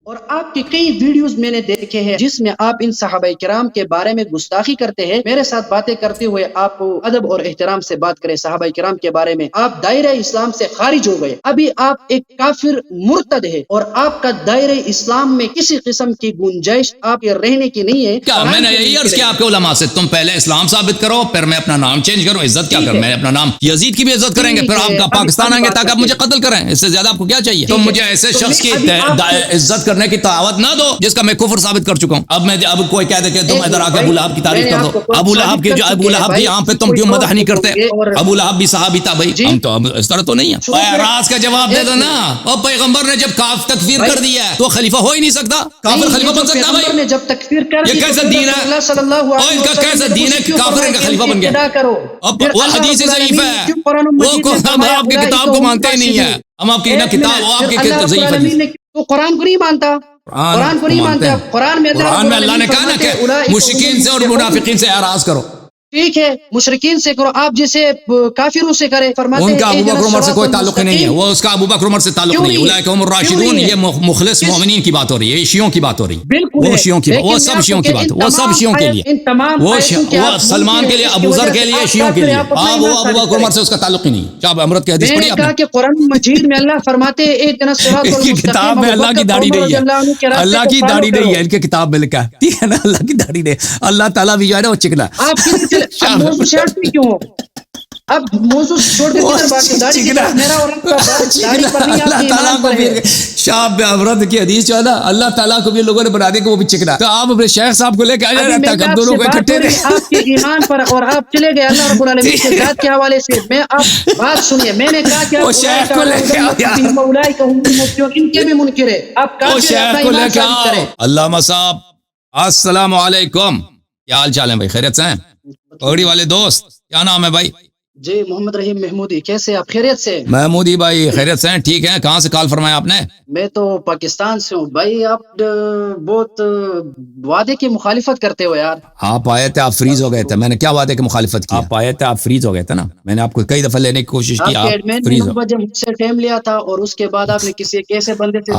اور آپ کی کئی ویڈیوز میں نے دیکھے ہیں جس میں آپ ان صحابہ کرام کے بارے میں گستاخی کرتے ہیں. میرے ساتھ باتیں کرتے ہوئے آپ ادب اور احترام سے بات کریں صحابہ کرام کے بارے میں. آپ دائرہ اسلام سے خارج ہو گئے. ابھی آپ ایک کافر مرتد ہے اور آپ کا دائرہ اسلام میں کسی قسم کی گنجائش آپ کے رہنے کی نہیں ہے. کیا میں نے یہی عرض کیا آپ کے علماء سے، تم پہلے اسلام ثابت کرو پھر میں اپنا نام چینج کروں. عزت کیا کروں؟ میں اپنا نام یزید کی بھی عزت کریں گے، پھر آپ پاکستان آئیں گے تاکہ آپ مجھے قتل کریں. اس سے زیادہ آپ کو کیا چاہیے؟ تم مجھے ایسے شخص کی عزت کرنے کی دعوت نہ دو جس کا میں کفر ثابت کر چکا ہوں. اب کوئی کہہ دے کہ تم ادھر آ کے ابو لہب کی تعریف کر دو. ابو لہب کی یہاں پہ تم کیوں مدح نہیں کرتے؟ ابو لہب بھی صحابی تھا بھائی. ہم تو اب اس طرح تو نہیں ہے. اعراض کا جواب دے دو نا. اور پیغمبر نے جب تکفیر کر دیا ہے تو خلیفہ ہو ہی نہیں سکتا. کافر خلیفہ بن سکتا بھائی؟ جب تکفیر کر یہ کیسا دین ہے؟ اور ان کا کیسا دین ہے کہ کافر کا خلیفہ بن گیا؟ وہ حدیث ضعیف ہے. وہ آپ کی کتاب کو مانتے ہی نہیں ہے. ہم آپ کی کتاب آپ کی ضعیف حدیث. تو قرآن کو نہیں مانتا. قرآن کو نہیں مانتا. قرآن میں اللہ نے کہا نا کہ مشرکین سے اور منافقین سے اعراض کرو. ٹھیک ہے، مشرکین سے کرو، آپ جیسے کافروں سے کرے. ان کا ابو بکر عمر سے کوئی تعلق نہیں ہے. وہ اس کا ابو بکر عمر سے تعلق نہیں ہے. اولئک هم الراشدون. یہ مخلص مومنین کی بات ہو رہی ہے. یہ شیعوں کی بات ہو رہی ہے. وہ شیعوں کی بات، وہ سب شیعوں کی بات، وہ سب شیعوں کے لیے، وہ سلمان کے لیے، ابو ذر کے لیے، شیعوں کے لیے. آپ وہ ابو بکر عمر سے اس کا تعلق ہی نہیں. کیا امرت کی حدیث پڑھی آپ نے؟ کہ قرآن مجید میں اللہ فرماتے ہیں ایک دن صراط کی کتاب میں اللہ کی داڑھی نہیں ہے. اللہ کی داڑھی نہیں ہے. ان کی کتاب میں لکھا ہے. ٹھیک ہے نا، اللہ کی داڑھی نہیں. اللہ تعالیٰ بھی جو ہے نا وہ چکنا. کیوں اب موضوع چھوڑ کے اللہ تعالیٰ کو بھی شاب امرت کی حدیث جو ہے نا، اللہ تعالیٰ کو بھی لوگوں نے بنا دی کہ وہ بھی چکنا. تو آپ اپنے شیخ صاحب کو لے کے آ جائیں تاکہ ہم دونوں کو اکٹھے رہیں. آپ کے ایمان پر اور آپ چلے گئے اللہ رب العالمین کے ذات کے حوالے سے. میں آپ بات سنیے، میں نے کہا کہ وہ شیخ کو لے کے ان کے بھی منکر ہے. آپ وہ شیخ کو لے کے آؤ. علامہ صاحب السلام علیکم، کیا حال چال ہے بھائی؟ خیریت سے ہیں؟ پگڑی والے دوست کیا نام ہے بھائی؟ جی محمد رحیم محمودی. کیسے آپ؟ خیریت سے؟ محمودی بھائی خیریت سے ہیں؟ ٹھیک ہے. کہاں سے کال فرمایا آپ نے؟ میں تو پاکستان سے ہوں بھائی. آپ بہت وعدے کی مخالفت کرتے ہو یار. آپ آئے تھے، آپ فریز ہو گئے تھے. میں نے کیا وعدے کی مخالفت کی؟ آپ آئے تھے، آپ فریز ہو گئے تھے نا. میں نے آپ کو کئی دفعہ لینے کی کوشش کی، آپ فریز ہو. مجھ سے ٹائم لیا تھا اور اس کے بعد آپ نے کسی ایک ایسے بندے سے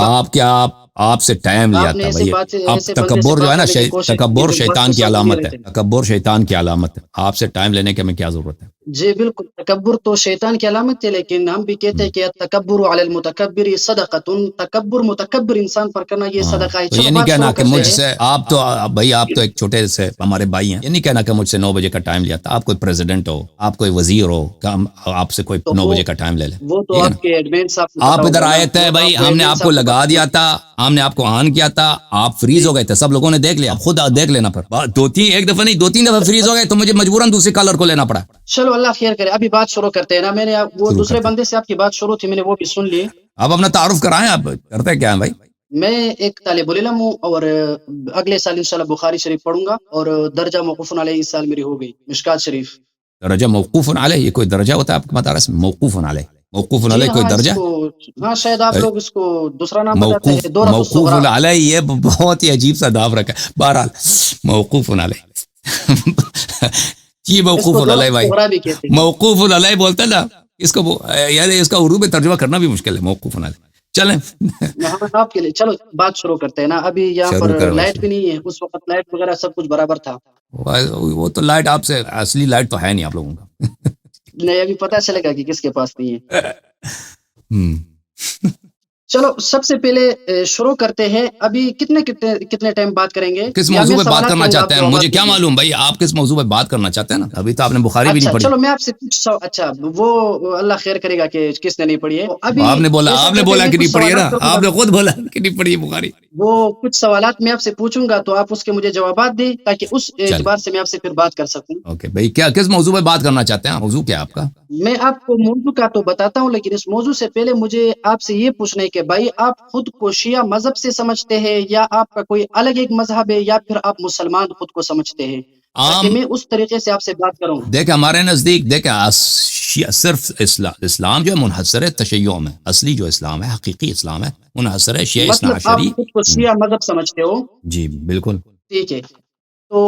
آپ سے ٹائم لیا تھا بھائی. آپ تکبر جو ہے نا، تکبر شیطان کی علامت ہے. تکبر شیطان کی علامت ہے. آپ سے ٹائم لینے کی ہمیں کیا ضرورت ہے؟ جی بالکل، تکبر تو شیطان کی علامت ہے، لیکن ہم بھی کہتے ہیں کہ تکبر علی المتکبر صدقۃ. تکبر متکبر انسان پر کرنا یہ صدقہ ہے. یہ نہیں کہنا کہ مجھ سے آپ تو بھائی، آپ تو ایک چھوٹے سے ہمارے بھائی ہیں. یہ نہیں کہنا کہ مجھ سے 9 بجے کا ٹائم لیا تھا. آپ کوئی پریزیڈنٹ ہو، آپ کوئی وزیر ہو، آپ سے کوئی 9 بجے کا ٹائم لے لے. وہ تو آپ کے ایڈمن صاحب، آپ ادھر آئے تھے بھائی، ہم نے آپ کو لگا دیا تھا، ہم نے آپ کو آن کیا تھا، آپ فریز ہو گئے تھے. سب لوگوں نے دیکھ لیا، خود دیکھ لینا. پھر ایک دفعہ نہیں 2-3 دفعہ فریز ہو گئے تو مجھے مجبوراً دوسری کالر کو لینا پڑا. چلو اللہ خیر کرے. ابھی بات شروع کرتے ہیں نا. میں نے وہ دوسرے بندے سے آپ کی بات شروع تھی، میں نے وہ بھی سن لی. آپ اپنا تعارف کرائیں. آپ کرتے کیا ہیں بھائی؟ میں ایک طالب علم ہوں اور اگلے سال انشاءاللہ بخاری شریف پڑھوں گا اور درجہ موقوف علیہ اس سال میری ہو گئی مشکات شریف. درجہ موقوف علیہ، یہ کوئی درجہ ہوتا ہے آپ کے مدارس میں؟ موقوف علیہ، موقوف علیہ کوئی درجہ؟ ہاں شاید آپ لوگ اس کو دوسرا نام بتاتے ہیں. موقوف علیہ یہ بہت ہی عجیب سا نام رکھا ہے. بہرحال موقوف علیہ جی موقوف علیہ بھائی، موقوف علیہ بولتا نا اس کو، یعنی اس کا اردو میں ترجمہ کرنا بھی مشکل ہے. موقوف علیہ. چلیں آپ کے لیے چلو بات شروع کرتے ہیں نا. ابھی یہاں پر لائٹ بھی نہیں ہے، اس وقت لائٹ وغیرہ سب کچھ برابر تھا. وہ تو لائٹ آپ سے اصلی لائٹ تو ہے نہیں آپ لوگوں کا. نہیں ابھی پتہ چلے گا کہ کس کے پاس نہیں ہے. چلو سب سے پہلے شروع کرتے ہیں. ابھی کتنے ٹائم بات کریں گے؟ کس موضوع پہ بات کرنا چاہتے ہیں؟ مجھے کیا معلوم بھائی آپ کس موضوع پہ بات کرنا چاہتے ہیں نا. ابھی تو آپ نے بخاری بھی نہیں پڑھی. چلو میں آپ سے پوچھتا ہوں. اچھا وہ اللہ خیر کرے گا کہ کس نے نہیں پڑھی ہے. آپ نے بولا کہ نہیں پڑھی ہے نا. آپ نے خود بولا کہ نہیں پڑھی ہے بخاری. وہ کچھ سوالات میں آپ سے پوچھوں گا تو آپ اس کے مجھے جوابات دیں تاکہ اس اعتبار سے میں آپ سے پھر بات کر سکوں. اوکے بھائی، کیا کس موضوع پہ بات کرنا چاہتے ہیں؟ موضوع کیا آپ کا؟ میں آپ کو موضوع کا تو بتاتا ہوں، لیکن اس موضوع سے پہلے مجھے آپ سے یہ پوچھنا ہے کہ بھائی آپ خود کو شیعہ مذہب سے سمجھتے ہیں یا آپ کا کوئی الگ ایک مذہب ہے یا پھر آپ مسلمان خود کو سمجھتے ہیں، تاکہ میں اس طریقے سے آپ سے بات کروں. دیکھیں ہمارے نزدیک صرف اسلام جو ہے منحصر ہے تشیع میں. اصلی جو اسلام ہے، حقیقی اسلام ہے، منحصر ہے شیعہ اثنا عشری. آپ خود کو شیعہ مذہب سمجھتے ہو؟ جی بالکل. ٹھیک ہے. تو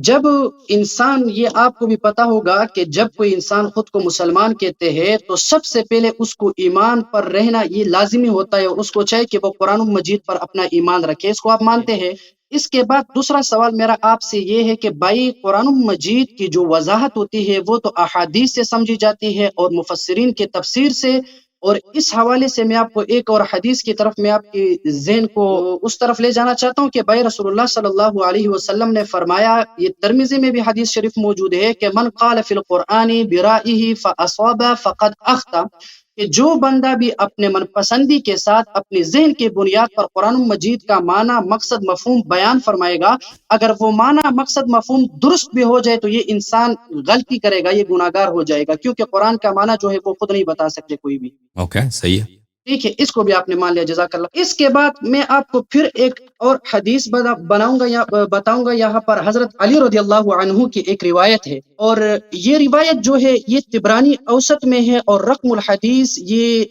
جب انسان، یہ آپ کو بھی پتا ہوگا کہ جب کوئی انسان خود کو مسلمان کہتے ہیں تو سب سے پہلے اس کو ایمان پر رہنا یہ لازمی ہوتا ہے، اور اس کو چاہیے کہ وہ قرآن مجید پر اپنا ایمان رکھے. اس کو آپ مانتے ہیں؟ اس کے بعد دوسرا سوال میرا آپ سے یہ ہے کہ بھائی قرآن مجید کی جو وضاحت ہوتی ہے وہ تو احادیث سے سمجھی جاتی ہے اور مفسرین کے تفسیر سے، اور اس حوالے سے میں آپ کو ایک اور حدیث کی طرف میں آپ کی ذہن کو اس طرف لے جانا چاہتا ہوں کہ بھائی رسول اللہ صلی اللہ علیہ وسلم نے فرمایا، یہ ترمذی میں بھی حدیث شریف موجود ہے کہ من قال فی القرآن برائہ فاصاب فقد اخطا، کہ جو بندہ بھی اپنے من پسندی کے ساتھ اپنے ذہن کی بنیاد پر قرآن مجید کا معنی، مقصد، مفہوم بیان فرمائے گا، اگر وہ معنی، مقصد، مفہوم درست بھی ہو جائے تو یہ انسان غلطی کرے گا، یہ گناہگار ہو جائے گا، کیونکہ قرآن کا معنی جو ہے وہ خود نہیں بتا سکتے کوئی بھی. اوکے، صحیح ہے. ٹھیک ہے، اس کو بھی آپ نے مان لیا، جزاک اللہ. اس کے بعد میں آپ کو پھر ایک اور حدیث بناؤں گا یا بتاؤں گا. یہاں پر حضرت علی رضی اللہ عنہ کی ایک روایت ہے، اور یہ روایت جو ہے یہ طبرانی اوسط میں ہے، اور رقم الحدیث یہ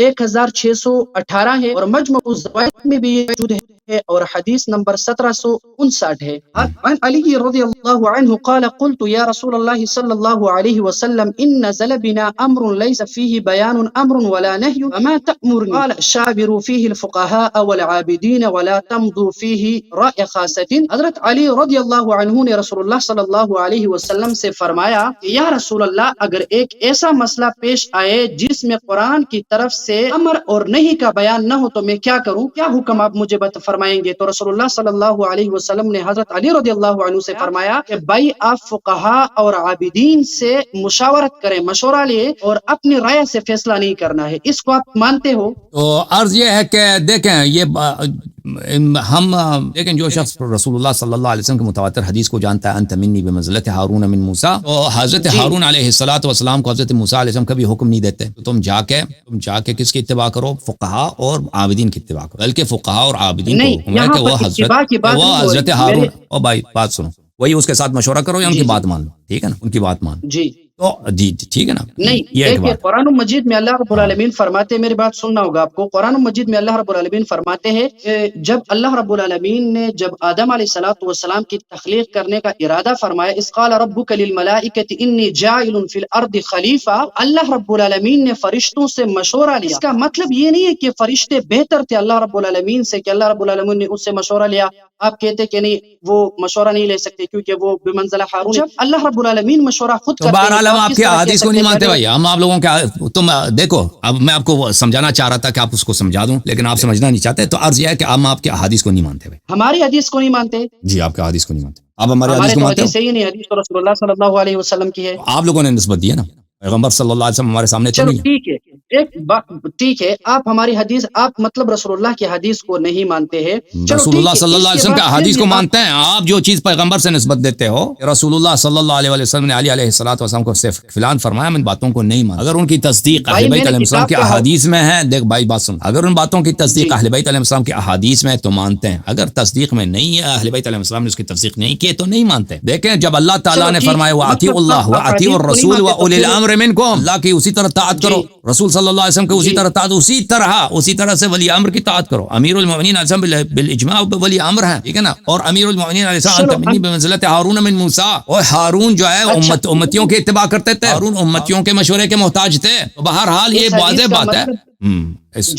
1618 ہے، اور مجمع الزوائد میں بھی یہ موجود ہے، اور حدیث نمبر 1759 ہے. عن علی رضی اللہ عنہ قال قلت یا رسول اللہ صلی اللہ علیہ وسلم ان نزل بنا امر ليس فيه بيان امر ولا نهي فما تأمرني؟ قال شاوروا فيه الفقهاء والعابدين ولا تمضوا فيه رأي خاصة. حضرت علی رضی اللہ عنہ نے رسول اللہ صلی اللہ علیہ وسلم سے فرمایا کہ یا رسول اللہ، اگر ایک ایسا مسئلہ پیش آئے جس میں قرآن کی طرف سے امر اور نہیں کا بیان نہ ہو تو میں کیا کروں؟ کیا حکم آپ مجھے فرمائیں گے؟ تو رسول اللہ صلی اللہ علیہ وسلم نے حضرت علی رضی اللہ عنہ سے فرمایا کہ بھائی آپ فقہا اور عابدین سے مشاورت کریں، مشورہ لیں، اور اپنی رائے سے فیصلہ نہیں کرنا ہے. اس کو آپ مانتے ہو؟ تو عرض یہ ہے کہ دیکھیں، یہ ہم دیکھیں، جو شخص رسول اللہ صلی اللہ علیہ وسلم کے متواتر حدیث کو جانتا ہے، انت منی بمنزلت ہارون من موسیٰ، تو حضرت ہارون علیہ الصلوۃ والسلام کو حضرت موسیٰ علیہ السلام کبھی حکم نہیں دیتے تو تم جا کے کس کی اتباع کرو؟ فقہا اور عابدین کی اتباع کرو. بلکہ فقہا اور عابدین کو حکم ہے کہ وہ حضرت ہارون، او بھائی بات سنو، وہی اس کے ساتھ مشورہ کرو یا ان کی بات مان لو، ٹھیک ہے نا، ان کی بات مان. جی تو جی ٹھیک ہے نا. نہیں، دیکھیے قرآن مجید میں اللہ رب العالمین فرماتے ہیں، میری بات سننا ہوگا آپ کو. قرآن مجید میں اللہ رب العالمین فرماتے ہیں کہ جب اللہ رب العالمین نے جب آدم علیہ الصلوۃ والسلام کی تخلیق کرنے کا ارادہ فرمایا، اذ قال ربک للملائکۃ انی جاعل فی الارض خلیفہ، اللہ رب العالمین نے فرشتوں سے مشورہ لیا. اس کا مطلب یہ نہیں ہے کہ فرشتے بہتر تھے اللہ رب العالمین سے، کہ اللہ رب العالمین نے اس سے مشورہ لیا. آپ کہتے کہ نہیں، وہ مشورہ نہیں لے سکتے کیونکہ وہ بمنزلہ ہارون. جب اللہ رب العالمین مشورہ خود کرتے ہیں، بہرحال ہم آپ کے حدیث کو نہیں مانتے بھائی، ہم آپ لوگوں کے، تم دیکھو، اب میں آپ کو سمجھانا چاہ رہا تھا کہ آپ اس کو سمجھا دوں، لیکن آپ سمجھنا نہیں چاہتے. تو عرض یہ ہے کہ ہم آپ کے حدیث کو نہیں مانتے بھائی. ہماری حدیث کو نہیں مانتے؟ جی، آپ کے حدیث کو نہیں مانتے. آپ ہمارے حدیث کو مانتے ہو؟ صحیح نہیں، حدیث تو رسول اللہ صلی اللہ علیہ وسلم کی ہے. آپ لوگوں نے نسبت دی ہے نا، پیغمبر صلی اللہ علیہ وسلم ہمارے سامنے تو چلو نہیں ہے. ٹھیک ہے، ایک بات ٹھیک ہے، آپ ہماری حدیث، آپ مطلب رسول اللہ کی حدیث کو نہیں مانتے ہیں. رسول اللہ صلی اللہ علیہ وسلم کا حدیث کو مانتے ہیں. آپ جو چیز پیغمبر سے نسبت دیتے ہو، رسول اللہ صلی اللہ علیہ وسلم نے علی علیہ الصلوۃ والسلام کو صرف فلان فرمایا، ان باتوں کو نہیں مانتے. اگر ان کی تصدیق اہل بیت علیہ السلام کے احادیث میں ہے، دیکھ بھائی بات سن، اگر ان باتوں کی تصدیق اہل بیت علیہ السلام کے احادیث میں ہے تو مانتے ہیں، اگر تصدیق میں نہیں ہے، اہل بیت علیہ السلام نے اس کی تصدیق نہیں کی تو نہیں مانتے. دیکھیں، جب اللہ تعالیٰ نے فرمایا وَأَطِیعُوا اللَّهَ وَأَطِیعُوا الرَّسُولَ وَأُولِي الْأَمْرِ مِنْکُمْ، اللہ کی اسی طرح طاعت کرو، رسول صلی اللہ علیہ وسلم کے اسی طرح طاعت، اسی طرح سے ولی امر کی طاعت کرو. امیر المؤمنین علیہ السلام بالاجماع ولی امر ہے، ٹھیک ہے نا. اور امیر المؤمنین علیہ السلام انت منی بمنزلت ہارون من موسیٰ، اور ہارون جو ہے امتیوں کے اتباع کرتے تھے، ہارون امتیوں کے مشورے کے محتاج تھے. بہرحال یہ واضح بات ہے،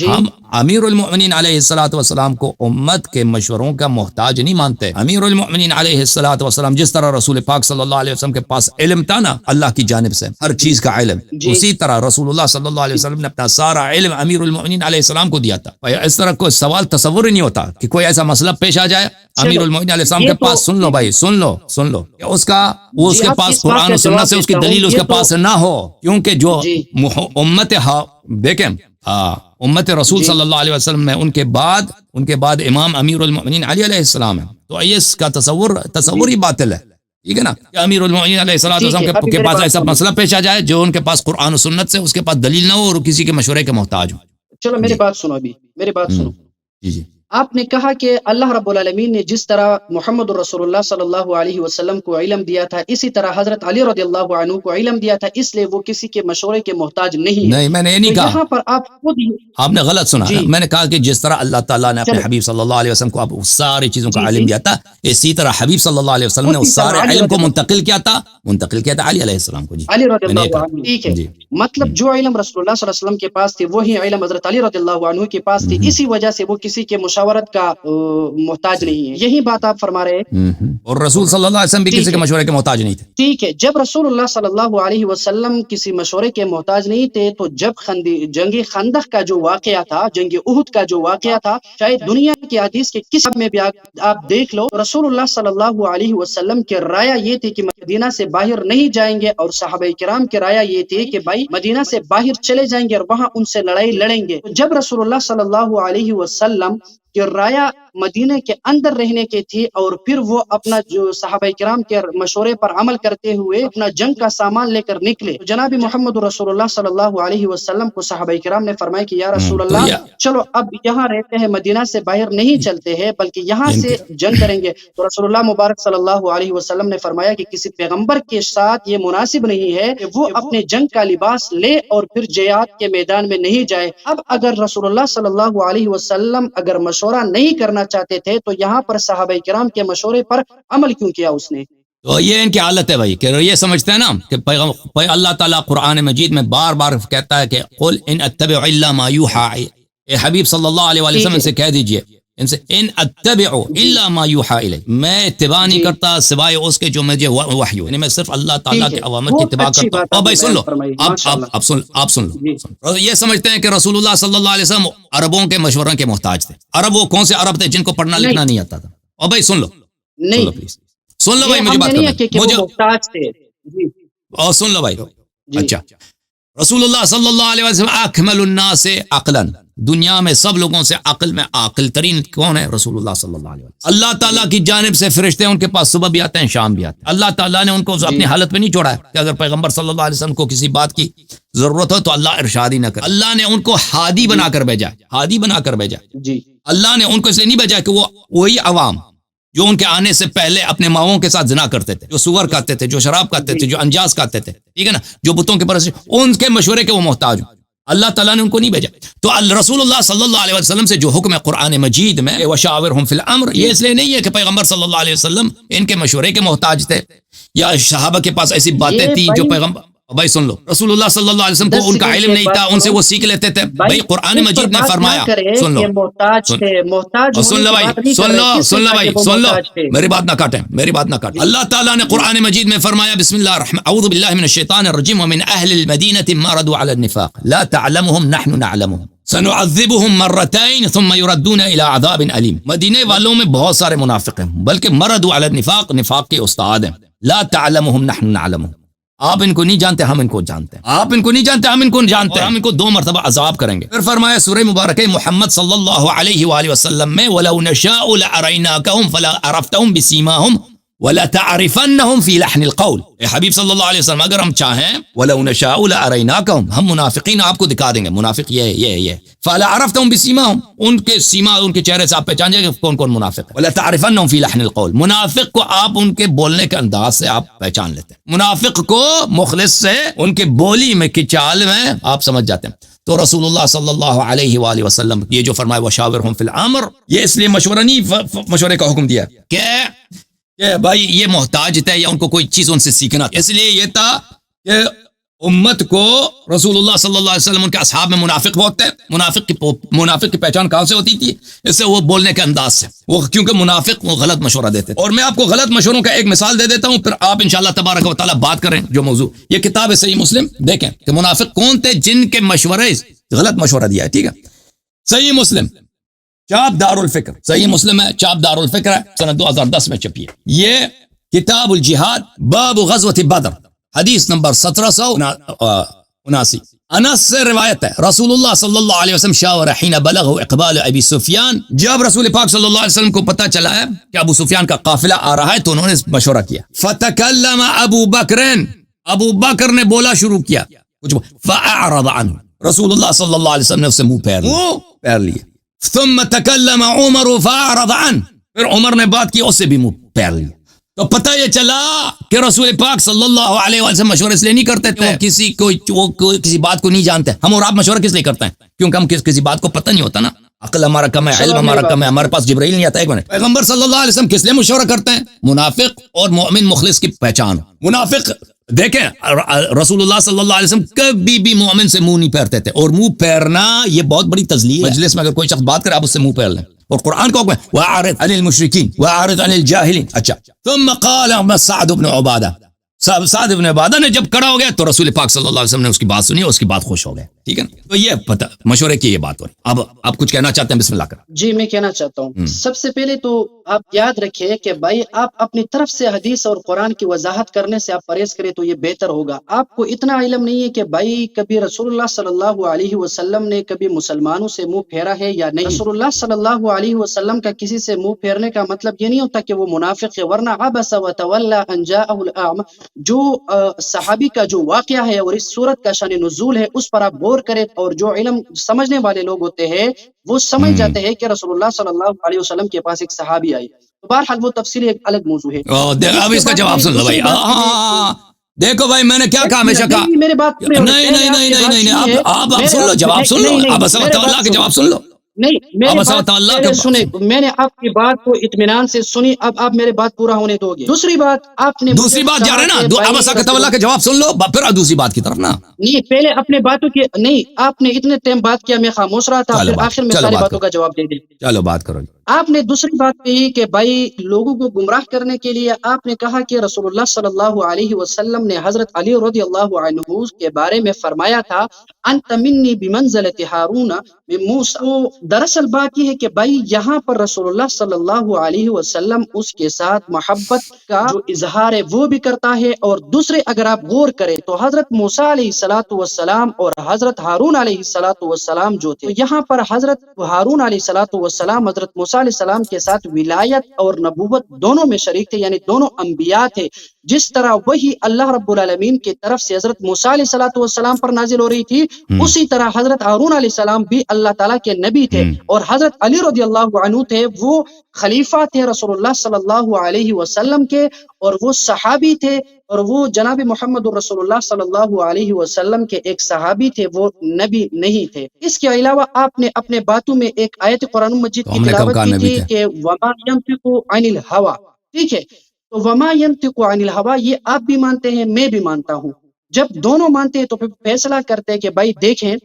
ہم امیر المؤمنین علیہ الصلوۃ والسلام کو امت کے مشوروں کا محتاج نہیں مانتے. امیر المؤمنین علیہ الصلوۃ والسلام جس طرح رسول پاک صلی اللہ علیہ وسلم کے پاس علم تھا نا، اللہ کی جانب سے ہر چیز کا علم، اسی طرح رسول اللہ صلی اللہ علیہ وسلم نے اپنا سارا علم امیر المؤمنین علیہ السلام کو دیا تھا. اس طرح کوئی سوال تصور ہی نہیں ہوتا کہ کوئی ایسا مسئلہ پیش آ جائے امیر المؤمنین علیہ السلام کے پاس، سن لو بھائی، سن لو اس کے پاس قرآن و سنت سے اس کی دلیل اس کے پاس نہ ہو، کیونکہ جو امت دیکھیں امت رسول صلی اللہ علیہ وسلم میں ان کے بعد امام امیر المؤمنین علی علیہ السلام ہے. تو اس کا تصور ہی باطل ہے، ٹھیک ہے نا، کہ امیر المؤمنین علیہ السلام کے پاس ایسا مسئلہ پیش آ جائے جو ان کے پاس قرآن و سنت سے اس کے پاس دلیل نہ ہو اور کسی کے مشورے کے محتاج ہو. چلو میری بات سنو، ابھی میری بات سنو. جی آپ نے کہا کہ اللہ رب العالمین نے جس طرح محمد رسول اللہ صلی اللہ علیہ وسلم کو علم دیا تھا اسی طرح حضرت علی رضی اللہ عنہ کو علم دیا تھا، اس لیے وہ کسی کے مشورے کے محتاج نہیں ہے۔ نہیں، میں نے یہ نہیں تو کہا، یہاں پر آپ خود ہی آپ نے غلط سنا جی میں نے کہا کہ جس طرح اللہ تعالیٰ نے اپنے چلو حبیب صلی اللہ علیہ وسلم کو اب ساری چیزوں کا جی علم جی دیا تھا، اسی طرح حبیب صلی اللہ علیہ وسلم نے اس اسی طرح سارے علی علم رضی کو اللہ منتقل کیا تھا علی علیہ السلام کو۔ جی علی رضی میں نے یہ اللہ کہا۔ عنہ، ٹھیک ہے، جی مطلب جو علم رسول اللہ صلی اللہ علیہ وسلم کے پاس تھی وہی علم حضرت علی رضی اللہ عنہ کے پاس تھی، اسی وجہ سے وہ کسی کے مشاورت کا محتاج نہیں ہے، یہی بات آپ فرما رہے ہیں۔ اور رسول صلی اللہ علیہ وسلم بھی ٹھیک کسی کے ہے مشورے کے محتاج نہیں تھے۔ ٹھیک ہے، جب رسول اللہ صلی اللہ علیہ وسلم کسی مشورے کے محتاج نہیں تھے تو جب جنگ خندق کا جو واقعہ تھا، جنگ احد کا جو واقعہ تھا، شاید دنیا کی حدیث کے کس میں بھی آپ دیکھ لو، رسول اللہ صلی اللہ علیہ وسلم کی رائے یہ تھی کہ مدینہ سے باہر نہیں جائیں گے، اور صحابہ کرام کی رائے یہ تھی کہ بھائی مدینہ سے باہر چلے جائیں گے اور وہاں ان سے لڑائی لڑیں گے۔ جب رسول اللہ صلی اللہ علیہ وسلم کہ رایہ مدینہ کے اندر رہنے کی تھی، اور پھر وہ اپنا جو صحابہ کرام کے مشورے پر عمل کرتے ہوئے اپنا جنگ کا سامان لے کر نکلے، تو جناب محمد رسول اللہ صلی اللہ علیہ وسلم کو صحابہ کرام نے فرمایا کہ یا رسول تو اللہ یہ چلو اب یہاں رہتے ہیں، مدینہ سے باہر نہیں چلتے ہیں بلکہ یہاں ان سے کے جنگ کریں گے۔ تو رسول اللہ مبارک صلی اللہ علیہ وسلم نے فرمایا کہ کسی پیغمبر کے ساتھ یہ مناسب نہیں ہے کہ وہ اپنے جنگ کا لباس لے اور پھر جہاد کے میدان میں نہیں جائے۔ اب اگر رسول اللہ صلی اللہ علیہ وسلم اگر مشورہ نہیں کرنا چاہتے تھے تو یہاں پر صحابہ کرام کے مشورے پر عمل کیوں کیا اس نے؟ تو یہ ان کی حالت ہے بھائی، کہ یہ سمجھتے ہیں نا کہ اللہ تعالیٰ قرآن مجید میں بار بار کہتا ہے کہ قل ان اتبع الا ما یوحى، اے حبیب صلی اللہ علیہ وسلم سے کہہ دیجئے ان سے ان اتبع الا ما یوحى الی، میں اتباع نہیں کرتا سوائے اس کے جو مجھے وحی ہو، یعنی میں صرف اللہ تعالیٰ کے اوامر کی اتباع کرتا ہوں۔ اور بھائی سن لو، آپ سن لو، یہ سمجھتے ہیں کہ رسول اللہ صلی اللہ علیہ وسلم عربوں کے مشوروں کے محتاج تھے۔ عرب وہ کون سے عرب تھے جن کو پڑھنا لکھنا نہیں آتا تھا؟ اور بھائی سن لو پلیز، سن لو بھائی، مجھے بات کرنے اور سن لو بھائی۔ اچھا، رسول اللہ صلی اللہ علیہ وسلم اکمل الناس عقلا، دنیا میں سب لوگوں سے عقل میں عاقل ترین کون ہے؟ رسول اللہ صلی اللہ علیہ وسلم۔ اللہ تعالیٰ کی جانب سے فرشتے ان کے پاس صبح بھی آتے ہیں شام بھی آتے ہیں۔ اللہ تعالیٰ نے ان کو اپنی حالت میں نہیں چھوڑا ہے کہ اگر پیغمبر صلی اللہ علیہ وسلم کو کسی بات کی ضرورت ہو تو اللہ ارشاد ہی نہ کرے۔ اللہ نے ان کو ہادی بنا کر بھیجا، ہادی بنا کر بھیجا۔ اللہ نے ان کو اس لیے نہیں بھیجا کہ وہ وہی عوام جو ان کے آنے سے پہلے اپنے ماؤں کے ساتھ زنا کرتے تھے، جو سور کھاتے تھے، جو شراب کھاتے تھے، جو انجاز کھاتے تھے، ٹھیک ہے نا، جو بتوں کے پرست، ان کے مشورے کے وہ محتاج ہوں۔ اللہ تعالیٰ نے ان کو نہیں بھیجا۔ تو رسول اللہ صلی اللہ علیہ وسلم سے جو حکم ہے قرآن مجید میں وشاورہم فی الامر، یہ اس لیے نہیں ہے کہ پیغمبر صلی اللہ علیہ وسلم ان کے مشورے کے محتاج تھے یا صحابہ کے پاس ایسی باتیں تھیں جو پیغمبر، بھائی سن لو، رسول اللہ صلی اللہ علیہ وسلم کو ان کا علم نہیں تھا، ان سے وہ سیکھ لیتے تھے۔ بھائی قرآن مجید نے فرمایا، سن لو بھائی، میری بات نہ کاٹیں، اللہ تعالیٰ نے قرآن مجید میں فرمایا بسم اللہ الرحمن اعوذ باللہ من الشیطان الرجیم ومن اہل المدینة مردوا على النفاق لا تعلمهم نحن نعلمهم سنعذبهم مرتين ثم يردون الى عذاب علیم۔ مدینے والوں میں بہت سارے منافق ہیں، بلکہ مردوا على النفاق، نفاق کے استاد ہیں۔ لا تعلمهم نحن نعلمهم، آپ ان کو نہیں جانتے، ہم ان کو جانتے ہیں۔ آپ ان کو نہیں جانتے، ہم ان کو جانتے ہیں۔ ہم ان کو 2 مرتبہ عذاب کریں گے۔ پھر فرمایا سورہ مبارکہ محمد صلی اللہ علیہ وآلہ وسلم میں وَلَوْ نَشَاءُ لَأَرَيْنَاكَهُمْ فَلَا عَرَفْتَهُمْ بِسِيمَاهُمْ وَلَا تَعْرِفَنَّهُمْ فِي لَحْنِ الْقَوْلِ۔ اے حبیب صلی اللہ علیہ وسلم، اگر ہم چاہیں وَلَوْ نَشَاءُ لَأَرَيْنَاكَهُمْ، ہم منافقین آپ کو دکھا دیں گے، منافق یہ فَلَا عَرَفْتَهُمْ بِسِيمَاهُمْ، ان کے سیما، ان کے چہرے سے آپ پہچان جائیں گے کون کون منافق ہے۔ وَلَا تَعْرِفَنَّهُمْ فِي لَحْنِ الْقَوْلِ، منافق کو آپ ان کے بولنے کے انداز سے آپ پہچان لیتے ہیں، منافق کو مخلص سے ان کے بولی میں کی چال میں آپ سمجھ جاتے ہیں۔ تو رسول اللہ صلی اللہ علیہ وآلہ وسلم یہ جو فرمایا وشاورہم فی الامر، یہ اس لیے مشورہ نہیں، مشورے کا حکم دیا کہ بھائی یہ محتاج تھے یا ان کو کوئی چیز ان سے سیکھنا تھا، اس لیے یہ تھا کہ امت کو رسول اللہ صلی اللہ علیہ وسلم ان کے اصحاب میں منافق بہت تھے۔ منافق کی پہچان کہاں سے ہوتی تھی؟ اس سے وہ بولنے کے انداز سے، وہ کیونکہ منافق وہ غلط مشورہ دیتے تھے۔ اور میں آپ کو غلط مشوروں کا ایک مثال دے دیتا ہوں، پھر آپ انشاءاللہ تبارک و تعالیٰ بات کریں جو موضوع، یہ کتاب ہے صحیح مسلم، دیکھیں کہ منافق کون تھے جن کے مشورے غلط مشورہ دیا ہے، ٹھیک ہے۔ صحیح مسلم چاپ دار الفکر، صحیح مسلم ہے، چاپ دار الفکر ہے، سنہ 2010 میں چھپی ہے۔ یہ کتاب الجہاد باب غزوۃ بدر، حدیث نمبر 1779۔ انس سے روایت ہے رسول اللہ صلی اللہ علیہ وسلم شاور حین بلغ اقبال ابی سفیان، جب رسول پاک صلی اللہ علیہ وسلم کو پتہ چلا ہے کہ ابو سفیان کا قافلہ آ رہا ہے تو انہوں نے مشورہ کیا۔ فتکلم ابو بکر نے بولا شروع کیا، فاعرض عنہ، رسول اللہ صلی اللہ علیہ وسلم نے اس سے منہ پھیر لیا۔ ثم تکلم عمر فاعرض عنه، پھر عمر نے بات کی، اس سے بھی منہ پھیر لیا. تو پتہ یہ چلا کہ رسول پاک صلی اللہ علیہ وسلم مشورہ اس لیے نہیں کرتے تھے کسی کو کسی بات کو نہیں جانتے. ہم اور آپ مشورہ کس لیے کرتے ہیں؟ کیونکہ ہم کسی بات کو پتہ نہیں ہوتا نا. عقل ہمارا کم ہے، علم ہمارا کم ہے، ہمارے پاس جبرائیل نہیں آتا. ایک منٹ، پیغمبر صلی اللہ علیہ وسلم کس لیے مشورہ کرتے ہیں؟ منافق اور مومن مخلص کی پہچان. منافق دیکھیں رسول اللہ صلی اللہ علیہ وسلم کبھی بھی مومن سے منہ نہیں پھیرتے تھے، اور منہ پھیرنا یہ بہت بڑی تذلیل ہے. مجلس میں اگر کوئی شخص بات کرے آپ اس سے منہ پھیر لیں، اور قرآن کو حکم ہے وَأَعْرِضْ عَنِ الْمُشْرِكِينَ وَأَعْرِضْ عَنِ الْجَاهِلِينَ. اچھا، ثم قال سعد بن عبادہ، سعد بن عبادہ نے جب کڑا ہو گیا تو رسول پاک صلی اللہ علیہ وسلم نے اس کی بات سنی، اس کی بات خوش ہو گئے. ٹھیک ہے نا؟ تو یہ پتہ مشورے کی یہ بات ہو رہی. اب آپ کچھ کہنا چاہتے ہیں؟ بسم اللہ کریں. جی میں کہنا چاہتا ہوں، سب سے پہلے تو آپ یاد رکھیں کہ بھائی آپ اپنی طرف سے حدیث اور قرآن کی وضاحت کرنے سے آپ پرہیز کریں تو یہ بہتر ہوگا. آپ کو اتنا علم نہیں ہے کہ بھائی کبھی رسول اللہ صلی اللہ علیہ وسلم نے کبھی مسلمانوں سے منہ پھیرا ہے یا نہیں. رسول اللہ صلی اللہ علیہ وسلم کا کسی سے منہ پھیرنے کا مطلب یہ نہیں ہوتا کہ وہ منافق ہے، ورنہ عبس وتولی ان جاءہ الاعمى، جو صحابی کا جو واقعہ ہے اور اس صورت کا شان نزول ہے اس پر آپ غور کریں، اور جو علم سمجھنے والے لوگ ہوتے ہیں وہ سمجھ جاتے ہیں کہ رسول اللہ صلی اللہ علیہ وسلم کے پاس ایک صحابی آئی. تو بہرحال وہ تفصیل ایک الگ موضوع ہے. اب اس کا جواب سن لو بھائی. دیکھو بھائی میں نے کیا کہا، ہمیشہ کہا میرے بات نہیں آپ سن لو، جواب سن لو. اب اللہ کے جواب سن لو. نہیں میں نے آپ کی بات کو اطمینان سے سنی، اب آپ میرے بات پورا ہونے دو گے. دوسری بات آپ نے دوسری بات جا رہے نا، اب سکت اللہ کا جواب سن لو پھر دوسری بات کی طرف نا. نہیں پہلے اپنے باتوں کی نہیں، آپ نے اتنے ٹائم بات کیا، میں خاموش رہا تھا، پھر آخر میں ساری باتوں کا جواب دے دیں. چلو بات کرو. آپ نے دوسری بات کہی کہ بھائی لوگوں کو گمراہ کرنے کے لیے آپ نے کہا کہ رسول اللہ صلی اللہ علیہ وسلم نے حضرت علی رضی اللہ عنہ کے بارے میں فرمایا تھا انت منی بمنزلۃ ہارون من موسیٰ. دراصل بات یہ ہے کہ بھائی یہاں پر رسول اللہ صلی اللہ علیہ وسلم اس کے ساتھ محبت کا جو اظہار ہے وہ بھی کرتا ہے، اور دوسرے اگر آپ غور کریں تو حضرت موسیٰ علیہ الصلوۃ والسلام اور حضرت ہارون علیہ الصلوۃ والسلام جو تھے، یہاں پر حضرت ہارون علیہ الصلوۃ والسلام حضرت موسیٰ علیہ السلام کے ساتھ ولایت اور نبوت دونوں میں شریک تھے، یعنی دونوں انبیاء تھے. جس طرح وہی اللہ رب العالمین کی طرف سے حضرت موسیٰ علیہ الصلوۃ والسلام پر نازل ہو رہی تھی، اسی طرح حضرت ہارون علیہ السلام بھی اللہ تعالیٰ کے نبی تھے، اور حضرت علی رضی اللہ عنہ تھے وہ خلیفہ تھے رسول اللہ صلی اللہ علیہ وسلم کے، اور وہ صحابی تھے، اور وہ جناب محمد رسول اللہ صلی اللہ علیہ وسلم کے ایک صحابی تھے، وہ نبی نہیں تھے. اس کے علاوہ آپ نے اپنے باتوں میں ایک آیت قرآن مجید کی تلاوت کی تھی کہ وما ينطق عن الهوى. ٹھیک ہے، تو وما ينطق عن الهوى یہ آپ بھی مانتے ہیں، میں بھی مانتا ہوں. جب دونوں مانتے ہیں تو پھر فیصلہ کرتے ہیں کہ بھائی دیکھیں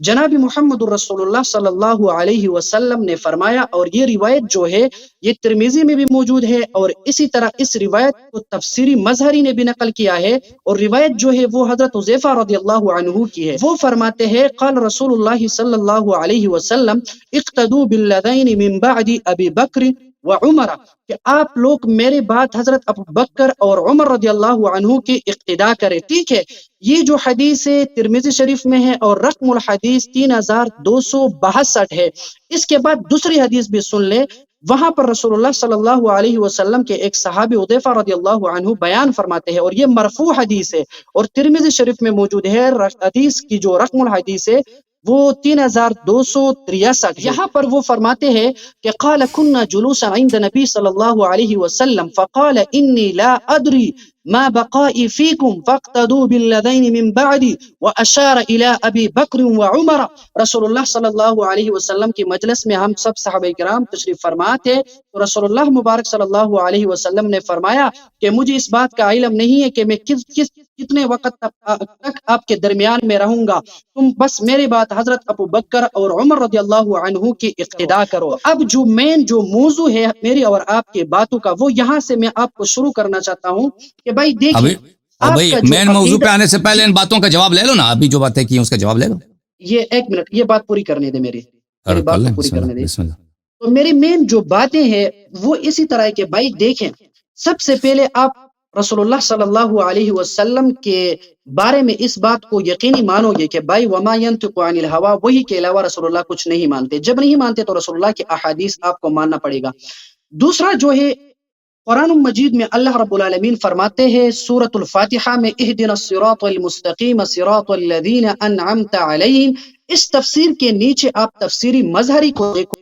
جناب محمد رسول اللہ صلی اللہ علیہ وسلم نے فرمایا، اور یہ روایت جو ہے یہ ترمذی میں بھی موجود ہے، اور اسی طرح اس روایت کو تفسیری مظہری نے بھی نقل کیا ہے، اور روایت جو ہے وہ حضرت حذیفہ رضی اللہ عنہ کی ہے. وہ فرماتے ہیں قال رسول اللہ صلی اللہ علیہ وسلم اقتدوا بالذین من بعد ابی بکر وعمر، کہ آپ لوگ میرے بعد حضرت ابو بکر اور عمر رضی اللہ عنہ کی اقتداء کریں. ٹھیک ہے، یہ جو حدیث ہے ترمذی شریف میں ہے، اور رقم الحدیث 3262 ہے. اس کے بعد دوسری حدیث بھی سن لے، وہاں پر رسول اللہ صلی اللہ علیہ وسلم کے ایک صحابی حذیفہ رضی اللہ عنہ بیان فرماتے ہیں، اور یہ مرفوع حدیث ہے اور ترمذی شریف میں موجود ہے. حدیث کی جو رقم الحدیث ہے وہ 3263. یہاں پر وہ فرماتے ہیں کہ قال كنا جلوسا عند نبی صلی اللہ علیہ وسلم فقال انی لا ادری ما بقائي فيكم فاقتدوا بالذين من بعدي واشار الى ابي بکر وعمر. رسول اللہ صلی اللہ علیہ وسلم کی مجلس میں ہم سب صحابہ کرام تشریف فرما تھے، تو رسول اللہ مبارک صلی اللہ علیہ وسلم نے فرمایا کہ مجھے اس بات کا علم نہیں ہے کہ میں کتنے وقت تک آپ کے درمیان میں رہوں گا، تم بس میرے بعد حضرت ابو بکر اور عمر رضی اللہ عنہ کی اقتداء کرو. اب جو موضوع ہے میری اور آپ کی باتوں کا، وہ یہاں سے میں آپ کو شروع کرنا چاہتا ہوں کہ بھائی دیکھیں مین موضوع پہ آنے سے پہلے ان باتوں کا جواب لے لو نا، ابھی جو باتیں کی اس کا جواب لے لو. یہ ایک منٹ، یہ بات پوری کرنے دے، میری بات پوری کرنے دے. تو میری مین جو باتیں ہیں وہ اسی طرح کہ بھائی دیکھیں، سب سے پہلے آپ رسول اللہ صلی اللہ علیہ وسلم کے بارے میں اس بات کو یقینی مانو گے کہ بھائی وما ينطق عن الهوى، وہی کے علاوہ رسول اللہ کچھ نہیں مانتے. جب نہیں مانتے تو رسول اللہ کی احادیث آپ کو ماننا پڑے گا. دوسرا جو ہے قرآن مجید میں اللہ رب العالمین فرماتے ہیں سورۃ الفاتحہ میں اهدنا الصراط المستقیم صراط الذین انعمت علیہم. اس تفسیر کے نیچے آپ تفسیری مظہری کو دیکھو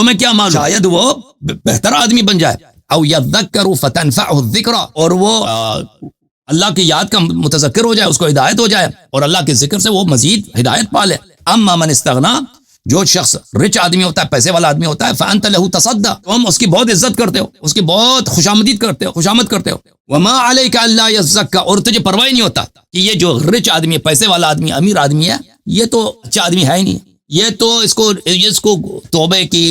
تمہیں کیا معلوم شاید وہ بہتر آدمی بن جائے، او یذکر فتنفعہ الذکر، اور وہ اللہ کی یاد کا متذکر ہو جائے، اس کو ہدایت ہو جائے، اور اللہ کے ذکر سے وہ مزید ہدایت پا لے۔ اما من استغنا، جو شخص رچ آدمی ہوتا ہے، پیسے والا آدمی ہوتا ہے، فانت لہ تصدی، تم اس کی بہت عزت کرتے ہو، اس کی بہت خوشامد کرتے ہو، وما علیک الا یزکی، اور تجھے پرواہ نہیں ہوتا کہ یہ جو رچ آدمی ہے، پیسے والا آدمی، امیر آدمی ہے، یہ تو اچھا آدمی ہے ہی نہیں، یہ تو اس کو توبے کی،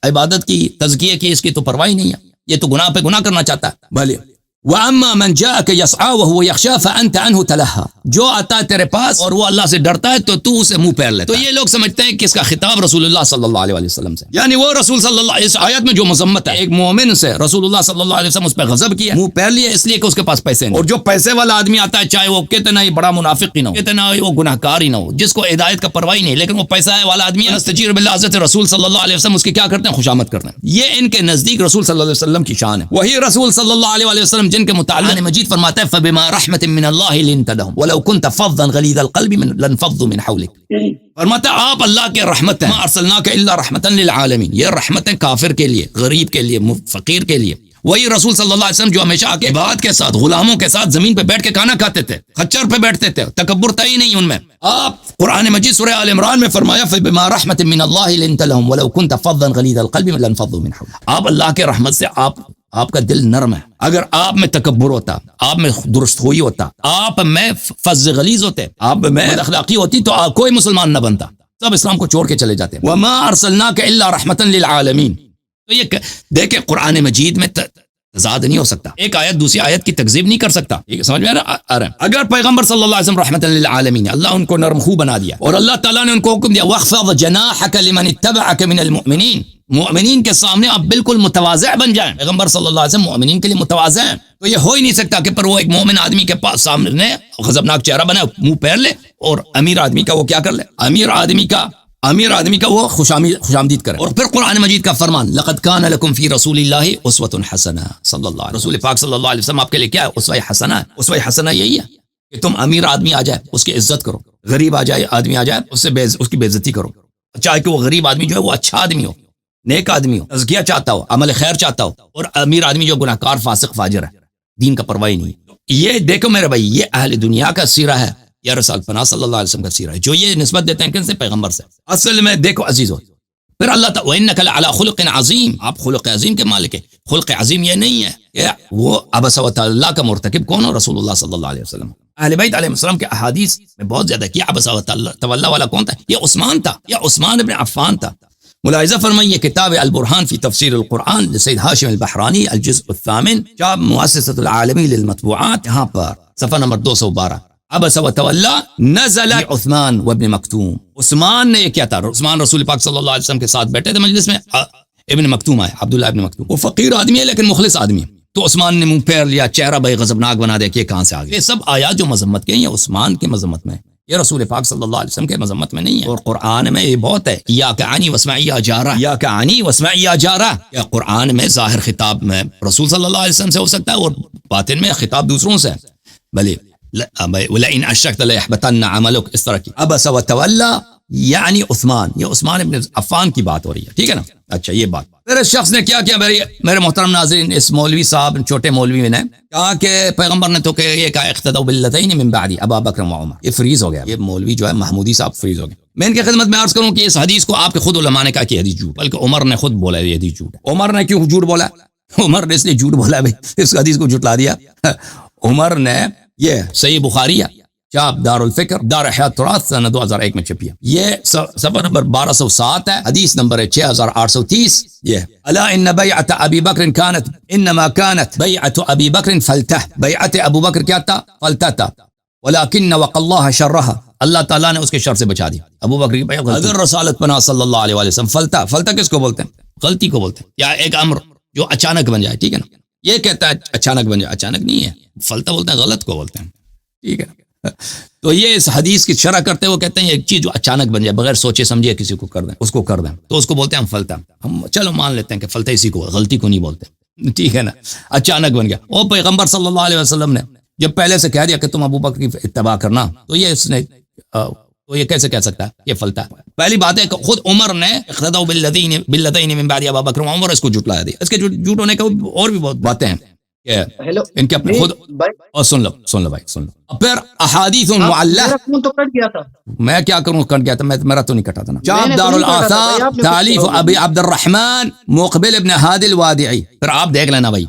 عبادت کی، تزکیے کی اس کی تو پرواہ ہی نہیں ہے، یہ تو گناہ پہ گناہ کرنا چاہتا ہے۔ بھلے وَأَمَّا مَنْ جَاءَكَ يَسْعَىٰ وَهُوَ يَخْشَىٰ فَأَنْتَ عَنْهُ تَلَهَّىٰ، جو آتا ہے تیرے پاس اور وہ اللہ سے ڈرتا ہے تو اسے منہ پھیر لیتا ہے۔ تو یہ لوگ سمجھتے ہیں کہ اس کا خطاب رسول اللہ صلی اللہ علیہ وسلم سے، یعنی وہ رسول صلی اللہ، اس آیت میں جو مذمت ہے ایک مومن سے، رسول اللہ صلی اللہ علیہ وسلم اس پہ غضب کیا، منہ پھیر لیا اس لیے کہ اس کے پاس پیسے نہیں، اور جو پیسے والا آدمی آتا ہے، چاہے وہ کتنا ہی بڑا منافق ہی نہ ہو، کتنا ہی وہ گناہ کار ہی نہ ہو، جس کو ہدایت کا پرواہ نہیں، لیکن وہ پیسہ والا آدمی ہے، استجیر باللہ، حضرت رسول صلی اللہ علیہ وسلم اس کی کیا کرتے ہیں؟ خوشامد کرتے ہیں۔ یہ ان کے نزدیک رسول صلی اللہ علیہ وسلم کی شان ہے۔ وہی رسول صلی اللہ علیہ وسلم جن کے متعلق مجید فرماتا ہے فبما رحمت من اللہ لنت لهم ولو كنت فظا غلیظ القلب لانفضوا من حولك، فرماتا ہے آپ اللہ کے رحمت ہیں، ما ارسلناک الا رحمتا للعالمین، یہ رحمت ہے کافر کے لیے، غریب کے لیے، فقیر کے لیے۔ وہی رسول صلی اللہ علیہ وسلم جو ہمیشہ آ کے عباد کے ساتھ، غلاموں کے ساتھ زمین پہ بیٹھ کے کھانا کھاتے تھے، خچر پہ بیٹھتے تھے، تکبر تھا ہی نہیں ان میں۔ آپ قرآن مجید سورہ آل عمران میں فرمایا فبما رحمت من اللہ لنت لهم ولو كنت فظا غلیظ القلب لانفضوا من حولك، آپ اللہ کے رحمت سے آپ کا دل نرم ہے، اگر آپ میں تکبر ہوتا، آپ میں درست ہوئی ہوتا، آپ میں فظ غلیظ ہوتے، آپ میں اخلاقی ہوتی، تو کوئی مسلمان نہ بنتا، سب اسلام کو چھوڑ کے چلے جاتے۔ وما ارسلناک الا رحمتا للعالمین، تو یہ دیکھیں قرآن مجید میں تضاد نہیں ہو سکتا، ایک آیت دوسری آیت کی تکذیب نہیں کر سکتا، سمجھ میں آ رہا ہے؟ اگر پیغمبر صلی اللہ علیہ وسلم رحمتا للعالمین، اللہ ان کو نرم خو بنا دیا، اور اللہ تعالیٰ نے ان کو حکم دیا وَاخْفَضْ جَنَاحَكَ لِمَنِ اتَّبَعَكَ مِنَ الْمُؤْمِنِينَ، مومنین کے سامنے آپ بالکل متواضع بن جائیں، پیغمبر صلی اللہ علیہ وسلم مومنین کے لیے متواضع ہیں، تو یہ ہو ہی نہیں سکتا کہ پر وہ ایک مومن آدمی کے پاس سامنے غضبناک چہرہ بنا، منہ پھیر لے، اور امیر آدمی کا وہ کیا کر لے، امیر آدمی کا وہ خوشامدید کرے۔ اور پھر قرآن مجید کا فرمان لقد کان لکم فی رسول اللہ اسوۃ حسنہ، صلی اللہ علیہ رسول پاک صلی اللہ علیہ وسلم آپ کے لیے کیا ہے؟ اسوہ حسنہ ہے۔ اسوہ حسنہ یہی ہے کہ تم امیر آدمی آ جائے اس کی عزت کرو، غریب آدمی آ جائے اس کی بے عزتی کرو، چاہے کہ وہ غریب آدمی جو ہے وہ اچھا آدمی ہو، نیک آدمی ہو، تزکیہ چاہتا ہو، عمل خیر چاہتا ہو، اور امیر آدمی جو گناہ کار فاسق فاجر ہے، دین کا پرواہ نہیں۔ یہ دیکھو میرے بھائی، یہ اہل دنیا کا سیرہ ہے، یا رسول پناہ صلی اللہ علیہ وسلم کا سیرہ ہے، جو یہ نسبت دیتے ہیں کن سے؟ پیغمبر سے۔ اصل میں دیکھو عزیزو، پھر اللہ تعالیٰ وَإِنَّكَ لَعَلَىٰ خُلُقٍ عَظِيمٍ، آپ خلق عظیم کے مالک ہیں۔ خلق عظیم یہ نہیں ہے کہ وہ عبس وتولیٰ کا مرتکب کون ہو؟ رسول اللہ صلی اللہ علیہ وسلم۔ اہل بیت علیہ السلام کے احادیث میں بہت زیادہ کیا عبس وتولیٰ والا کون تھا؟ یہ عثمان تھا، یہ عثمان ابن عفان تھا۔ ملاحظہ فرمائیے کتاب البرہان فی تفسیر القرآن لسید ہاشم البحرانی، الجزء الثامن، جاب مؤسسۃ العالمی للمطبوعات، یہاں پر صفحہ نمبر 212، عبس وتولیٰ نزل عثمان وابن مکتوم، عثمان نے یہ کیا تھا؟ عثمان رسول پاک صلی اللہ علیہ وسلم کے ساتھ بیٹھے تھے مجلس میں، ابن مکتوم آئے، عبداللہ ابن مکتوم، وہ فقیر آدمی ہے لیکن مخلص آدمی ہے، تو عثمان نے منہ پھیر لیا، چہرہ بھائی غضبناک بنا دیا کہ یہ کہاں سے آ گیا۔ یہ سب آیات جو مذمت کے ہیں یہ عثمان کی مذمت میں، یہ رسول پاک صلی اللہ علیہ وسلم کے مذمت میں نہیں ہے۔ اور قرآن میں یہ بہت ہے، ایاک عنی واسمعی یا جارہ، ایاک عنی واسمعی یا جارہ، یا قرآن میں ظاہر خطاب میں رسول صلی اللہ علیہ وسلم سے ہو سکتا ہے، اور باطن میں خطاب دوسروں سے، بھلے وَلَئِنْ أَشْرَكْتَ لَيَحْبَطَنَّ عَمَلُكَ، اس طرح کی۔ عبس وتولیٰ یعنی عثمان، یہ عثمان ابن عفان کی بات ہو رہی ہے، ٹھیک ہے نا؟ اچھا یہ بات، پھر اس شخص نے کیا کیا میرے محترم ناظرین؟ اس مولوی صاحب، چھوٹے مولوی نے کہا کہ پیغمبر نے تو کہ یہ کہا اقتدوا باللذین من بعدی ابا بکر و عمر، یہ فریز ہو گیا، یہ مولوی جو ہے محمودی صاحب فریز ہو گیا۔ میں ان کی خدمت میں عرض کروں کہ اس حدیث کو آپ کے خود علماء نے کہا کہ حدیث جھوٹ، بلکہ عمر نے خود بولا یہ حدیث جھوٹ ہے۔ عمر نے کیوں جھوٹ بولا؟ عمر نے اس لیے جھوٹ بولا بھائی، اس حدیث کو جھٹلا دیا۔ عمر نے یہ صحیح بخاری ہے، چاپ دار الفکر، دار حیات تراث، سنہ 2001 میں چھپی ہے، یہ صفحہ نمبر 1207 ہے، حدیث نمبر ہے 6830۔ یہ الا ان بیعت ابی بکر كانت انما كانت بیعت ابی بکر فلتہ، بیعت ابو بکر کیا تھا؟ فلتہ تھا، ولكن وقى الله شرها، اللہ تعالیٰ نے اس کے شر سے بچا دیا۔ ابو بکر کی بیعت اگر رسالت پناہ صلی اللہ علیہ وسلم، فلتہ کس کو بولتے ہیں؟ غلطی کو بولتے ہیں، یا ایک امر جو اچانک بن جائے، ٹھیک ہے نا؟ یہ کہتا ہے اچانک بن جائے، اچانک نہیں ہے، فلتہ بولتے ہیں، غلط کو بولتے ہیں، ٹھیک ہے نا؟ تو یہ اس حدیث کی شرح کرتے ہوئے کہتے ہیں ایک چیز جو اچانک بن جائے، بغیر سوچے سمجھے کسی کو کر دیں، اس کو کر دیں، تو اس کو بولتے ہیں ہم فلتہ۔ ہم چلو مان لیتے ہیں کہ فلتہ اسی کو، غلطی کو نہیں بولتے، ٹھیک ہے نا؟ اچانک بن گیا۔ اور پیغمبر صلی اللہ علیہ وسلم نے جب پہلے سے کہہ دیا کہ تم ابو بکر کی اتباع کرنا، تو یہ اس نے تو یہ کیسے کہہ سکتا ہے یہ فلتا ہے؟ پہلی بات ہے کہ خود عمر نے اقتدوا بالذین من بعد ابا بکر عمر اس کو جھٹلایا دیا. اس کے جھوٹ ہونے کا اور بھی بہت باتیں ہیں کہ ان کے اپنے خود. اور سن لو بھائی سن لو. پھر احادیث معلہ تو کٹ گیا تھا. میں کیا کروں کٹ گیا تھا میرا تو نہیں کٹا تھا نا. جاب دار الاثار تالیف ابی عبد الرحمن مقبل ابن ہادی الوادعی. پھر آپ دیکھ لینا بھائی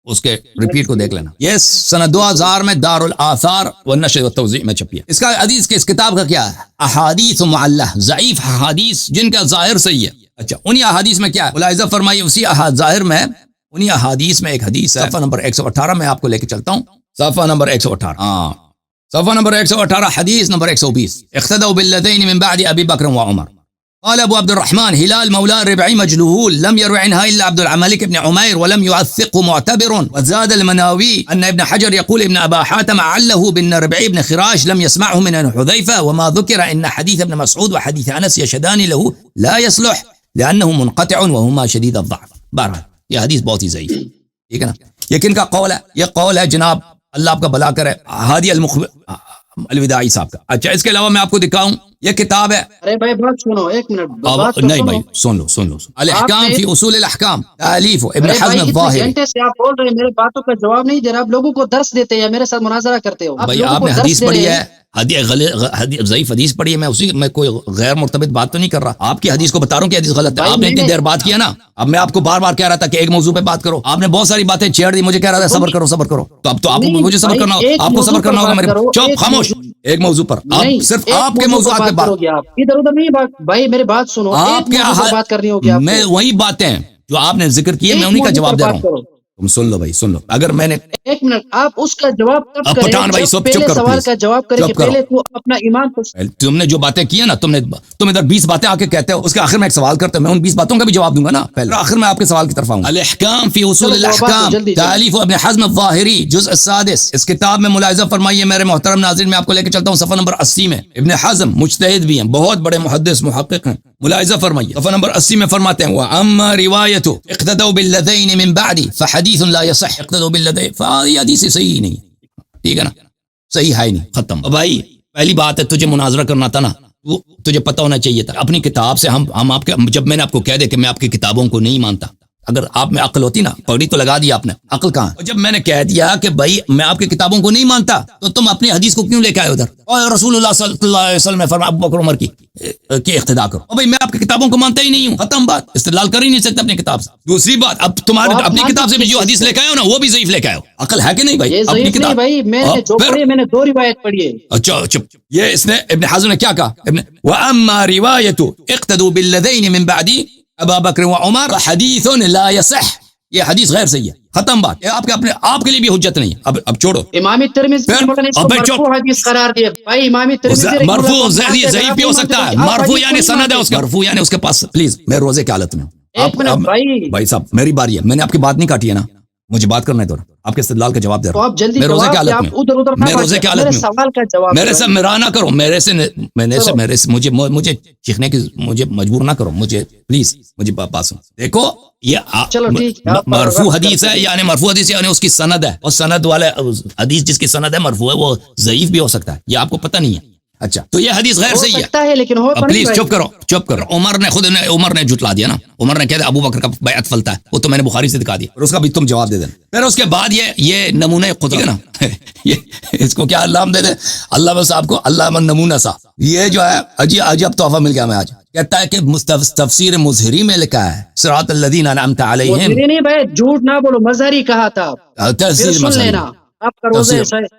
اس کے ریپیٹ کو دیکھ لینا. یہ سنہ 2000 میں دار الاثار والنشر والتوزیع میں چھپی ہے. اس کا حدیث کے اس کتاب کا کیا ہے؟ احادیث معلہ ضعیف احادیث جن کا ظاہر صحیح ہے. اچھا انہی احادیث میں کیا ہے؟ ملاحظہ فرمائیے اسی ظاہر میں انہی احادیث میں ایک حدیث ہے صفحہ نمبر 118 میں آپ کو لے کے چلتا ہوں. صفحہ نمبر 118 صفحہ نمبر 118 حدیث نمبر 120 اقتدوا بالذین من بعد ابی بکر وعمر. قال ابو عبد الرحمن هلال مولى الربعي مجلول لم يروي عنها الا عبد الملك بن عمير ولم يوثقه معتبر. وزاد المناوي ان ابن حجر يقول ابن ابا حاتم عله بن ربعي بن خراش لم يسمعه من حذيفه. وما ذكر ان حديث ابن مسعود وحديث انس يشهدان له لا يصلح لانه منقطع وهما شديد الضعف. بہرحال یہ حدیث بہت ہی ضعیف ہے. ٹھیک ہے نا. یہ کن کا قول ہے؟ یہ قول ہے جناب اللہ آپ کا بھلا کرے ہادی الوداعی صاحب کا. اچھا اس کے علاوہ میں آپ کو دکھاؤں یہ کتاب ہے. ارے بھائی بات سنو ایک منٹ. نہیں بھائی سن لو الاحکام فی اصول الاحکام تالیف ابن حزم الظاہری. گھنٹے سے آپ بول رہے ہیں میرے باتوں کا جواب نہیں دے رہا. آپ لوگوں کو درس دیتے ہیں میرے ساتھ مناظرہ کرتے ہو. بھائی آپ نے حدیث پڑھی ہے ضعیف حدیث پڑھی ہے. میں اسی میں کوئی غیر مرتبط بات تو نہیں کر رہا. آپ کی حدیث کو بتا رہا ہوں کہ حدیث غلط ہے. آپ نے اتنی دیر بات کیا نا. اب میں آپ کو بار بار کہہ رہا تھا کہ ایک موضوع پہ بات کرو. آپ نے بہت ساری باتیں چھیڑ دی. مجھے کہہ رہا تھا صبر کرو. تو اب تو آپ کو مجھے صبر کرنا ہوگا. آپ کو صبر کرنا ہوگا. میرے چپ خاموش. ایک موضوع پر آپ صرف آپ کے موضوعات پہ بات ادھر ادھر نہیں. بھائی میری بات سنو. آپ کے بات کرنی ہوگی. میں وہی باتیں جو آپ نے ذکر کی ہے میں انہی کا جواب دے رہا ہوں. تم سن لو بھائی سن لو. اگر میں نے ایک منٹ آپ اس کا جواب تب کریں پٹھان بھائی جب پہلے سوال کا جواب کریں کہ پہلے تو اپنا ایمان کو. تم نے جو باتیں کی ہیں نا تم ادھر 20 باتیں آ کے کہتے ہو. اس کے آخر میں ایک سوال کرتے ہوں. میں ان 20 باتوں کا بھی جواب دوں گا نا. پہلے آخر میں آپ کے سوال کی طرف آؤں. الاحکام فی اصول الاحکام تالیف ابن حزم الظاہری جزء السادس. اس کتاب میں ملاحظہ فرمائیے میرے محترم ناظرین. میں آپ کو لے کے چلتا ہوں صفحہ نمبر 80 میں. ابن حزم مجتہد بھی ہیں بہت بڑے محدث محقق ہیں. ملاحظہ فرمائیے صفحہ نمبر 80 میں فرماتے ہیں واما روایت اقتدوا بالذین من بعد فحدیث لا یصح. اقتدوا بالذین فهذه حدیث صحیح نہیں. ٹھیک ہے نا. صحیح ہے نہیں. ختم. بھائی پہلی بات ہے تجھے مناظرہ کرنا تھا نا. تجھے پتہ ہونا چاہیے تھا اپنی کتاب سے. ہم آپ کے جب میں نے آپ کو کہہ دے کہ میں آپ کی کتابوں کو نہیں مانتا. اگر آپ میں عقل ہوتی نا پگڑی تو لگا دی آپ نے. عقل کہاں؟ اور جب میں نے کہہ دیا کہ بھائی میں آپ کی کتابوں کو نہیں مانتا تو تم اپنی حدیث کو کیوں لے کے آئے ادھر؟ اور رسول اللہ صلی اللہ علیہ وسلم نے فرمایا ابو بکر عمر کی اقتدا کرو. اور بھائی میں آپ کی کتابوں کو مانتا ہی نہیں ہوں. ختم بات. استدلال کر ہی نہیں سکتے اپنی کتاب سے. دوسری بات اب تمہاری اپنی کتاب سے بھی جو حدیث لے کے آئے ہو نا وہ بھی ضعیف لے کے آئے ہو. عقل ہے کہ نہیں بھائی؟ اپنی کتاب بھائی میں نے 2 روایت پڑھی ہے. اچھا چپ. یہ اس نے ابن حزم نے کیا کہا؟ واما روایت اقتدوا بالذین من بعد ابا بکر وعمر حدیث لا یصح. یہ حدیث غیر صحیح ہے. ختم بات. آپ کے لیے بھی حجت نہیں ہے. اب چھوڑو. امام ترمذی نے اس کو مرفوع حدیث قرار دیا. بھائی امام ترمذی مرفوع ضعیف بھی ہو سکتا ہے. مرفوع یعنی سند ہے اس کا. مرفوع یعنی اس کے پاس. پلیز میں روزے کی حالت میں ہوں. بھائی صاحب میری باری ہے. میں نے آپ کی بات نہیں کاٹی ہے نا. مجھے بات کرنا ہے. دور آپ کے استدلال کا جواب دے رہا ہوں. میں روزے کی حالت میں. میں روزے کی حالت میں. میرے سے میرا نہ کرو. میرے سے مجھے چیخنے کی مجھے مجبور نہ کرو. مجھے پلیز مجھے پاس ہوں. دیکھو یہ مرفوع حدیث ہے. یعنی مرفوع حدیث یعنی اس کی سند ہے. اور سند والے حدیث جس کی سند ہے مرفوع ہے وہ ضعیف بھی ہو سکتا ہے. یہ آپ کو پتہ نہیں ہے. اچھا تو یہ حدیث غیر صحیح ہے لیکن پلیز چپ کرو. عمر نے جھٹلا دیا نا. عمر نے کہا ابو بکر کا بیعت فلتا ہے. وہ تو میں نے بخاری سے دکھا دیا. اور اس کا بھی تم جواب دے دینا. پھر اس کے بعد یہ نمونہ خود ہے نا. اس کو کیا اللہ دے دے. اللہ صاحب کو اللہ نمونہ سا. یہ جو ہے عجیب تحفہ مل گیا میں آج. کہتا ہے کہ تفسیر مظہری میں لکھا ہے صراط الذین انعمت علیہم. نہیں بھائی جھوٹ نہ بولو. مظہری کہا تھا. تفسیر مظہری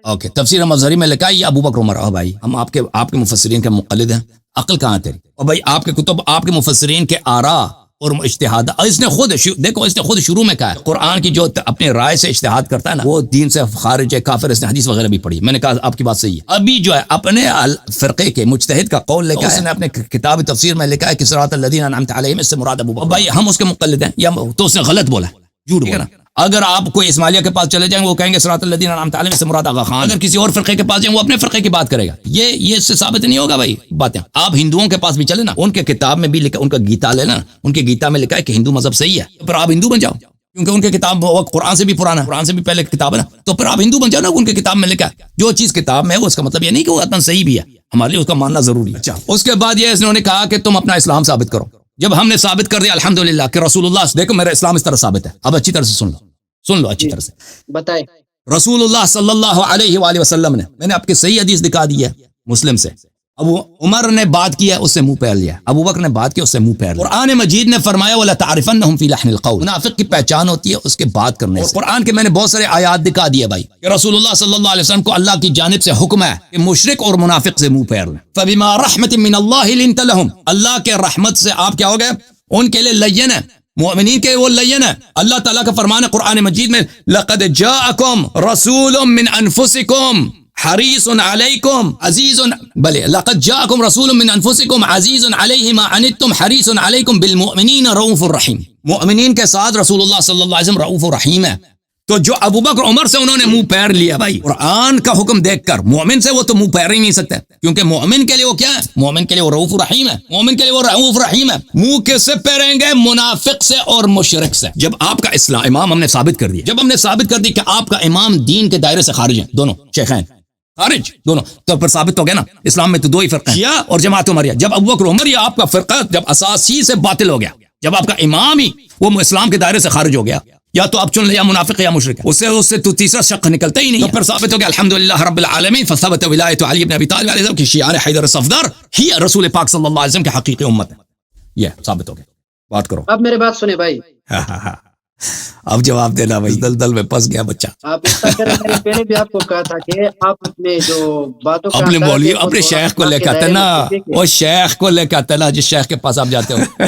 اوکے. تفسیر مظہری میں لکھا ہے یہ ابو بکر عمر. بھائی ہم آپ کے مفسرین کے مقلد ہیں. عقل کہاں تیری؟ اور بھائی آپ کے کتب آپ کے مفسرین کے آراء اور اجتہاد. اس نے خود دیکھو اس نے خود شروع میں کہا ہے قرآن کی جو اپنے رائے سے اجتہاد کرتا ہے نا وہ دین سے خارج ہے کافر. اس نے حدیث وغیرہ بھی پڑھی. میں نے کہا آپ کی بات صحیح ہے. ابھی جو ہے اپنے فرقے کے مجتہد کا قول لکھا ہے. اس نے اپنے کتاب تفسیر میں لکھا ہے کہ صراط الذین انعمت علیہم اس سے مراد ابو بکر. بھائی ہم اس کے مقلد ہیں یا تو اس نے غلط بولا جھوٹ بولا. اگر آپ کوئی اسماعیلیہ کے پاس چلے جائیں وہ کہیں گے صراط الذین انعمت علیہم سے مراد آغا خان. اگر کسی اور فرقے کے پاس جائیں وہ اپنے فرقے کی بات کرے گا. یہ اس سے ثابت نہیں ہوگا بھائی باتیں. آپ ہندوؤں کے پاس بھی چلے نا ان کے کتاب میں بھی لکھا. ان کا گیتا لے نا. ان کے گیتا میں لکھا ہے کہ ہندو مذہب صحیح ہے. پر آپ ہندو بن جاؤ. کیونکہ ان کی کتاب وہ قرآن سے بھی پرانا ہے، قرآن سے بھی پہلے کتاب ہے نا، تو پھر آپ ہندو بن جاؤ نا، ان کی کتاب میں لکھا ہے جو چیز کتاب میں ہے وہ اس کا مطلب یہ نہیں کہ وہ اتنا صحیح بھی ہے، ہمارے لیے اس کا ماننا ضروری ہے۔ اس کے بعد یہ انہوں نے کہا کہ تم اپنا اسلام ثابت کرو۔ جب ہم نے ثابت کر دیا الحمدللہ کہ رسول اللہ، دیکھو میرا اسلام اس طرح ثابت ہے، اب اچھی طرح سے سن لو اچھی طرح سے۔ بتائیں۔ رسول اللہ صلی اللہ علیہ وآلہ وسلم نے، میں نے آپ کی صحیح حدیث دکھا دی ہے مسلم سے، ابو عمر نے بات کی ہے اس سے منہ پھیر لیا، ابو بکر نے بات کی اس سے منہ پھیر لیا۔ قرآن مجید نے فرمایا وَلَا تَعْرِفَنَّهُمْ فِي لَحْنِ الْقَوْلِ، منافق کی پہچان ہوتی ہے اس کے بات کرنے سے۔ قرآن کے میں نے بہت سارے آیات دکھا دیے بھائی کہ رسول اللہ صلی اللہ علیہ وسلم کو اللہ کی جانب سے حکم ہے کہ مشرک اور منافق سے منہ پھیر لیں۔ فَبِمَا رَحْمَةٍ مِّنَ اللَّهِ لِنْتَ لَهُمْ، اللہ کے رحمت سے آپ کیا ہو گئے، ان کے لیے لین ہے، مومنین کے وہ لین ہے۔ اللہ تعالیٰ کا فرمان ہے قرآن مجید میں لَقَدْ جَاءَكُمْ رَسُولٌ مِّنْ أَنفُسِكُمْ حریص علیکم عزیز، بلے لقد جاءکم رسول من انفسکم عزیز علیہ ما عنتم حریص علیکم بالمؤمنین رؤوف الرحیم، مؤمنین کے ساتھ رسول اللہ صلی اللہ علیہ وسلم رؤوف الرحیم ہے۔ تو جو ابو بکر عمر سے انہوں نے منہ پھیر لیا بھائی قرآن کا حکم دیکھ کر، مومن سے وہ تو منہ پھیر ہی نہیں سکتے، کیونکہ مومن کے لیے وہ کیا ہے، مومن کے لیے وہ رؤوف الرحیم ہے، مومن کے لیے وہ رؤوف الرحیم ہے۔ منہ کس سے پھیریں گے، منافق سے اور مشرک سے۔ جب آپ کا اسلام امام ہم نے ثابت کر دیا، جب ہم نے ثابت کر دی کہ آپ کا امام دین کے دائرے سے خارج ہیں، دونوں شیخین خارج دونوں، تو پھر ثابت ہو گیا نا اسلام میں تو دو ہی فرقے ہیں، شیعہ اور جماعت عمریہ۔ جب ابو بکر عمر یا آپ کا فرقہ جب اساسی سے باطل ہو گیا، جب آپ کا امام ہی وہ اسلام کے دائرے سے خارج ہو گیا، یا تو آپ چن لیں یا منافق یا مشرک ہے، اس سے تو تیسرا شق نکلتا ہی نہیں، تو پھر ثابت ہو گیا الحمدللہ رب العالمین فثبت ولایت علی بن ابی طالب علیہ السلام کی شیعہ حیدر صفدر ہی رسول پاک صلی اللہ علیہ وسلم کی حقیقی امت ہے، یہ ثابت ہو گیا۔ بات کرو اب میرے بات سنیں بھائی، اب جواب دینا بھائی، دلدل میں پھنس گیا بچہ۔ آپ اس طرح کریں، میں نے پہلے بھی آپ کو کہا تھا کہ آپ اپنے جو باتوں کا اپنے بولیے اپنے شیخ کو لے کے آتے نا، وہ شیخ کو لے کے آتے نا جس شیخ کے پاس آپ جاتے ہو۔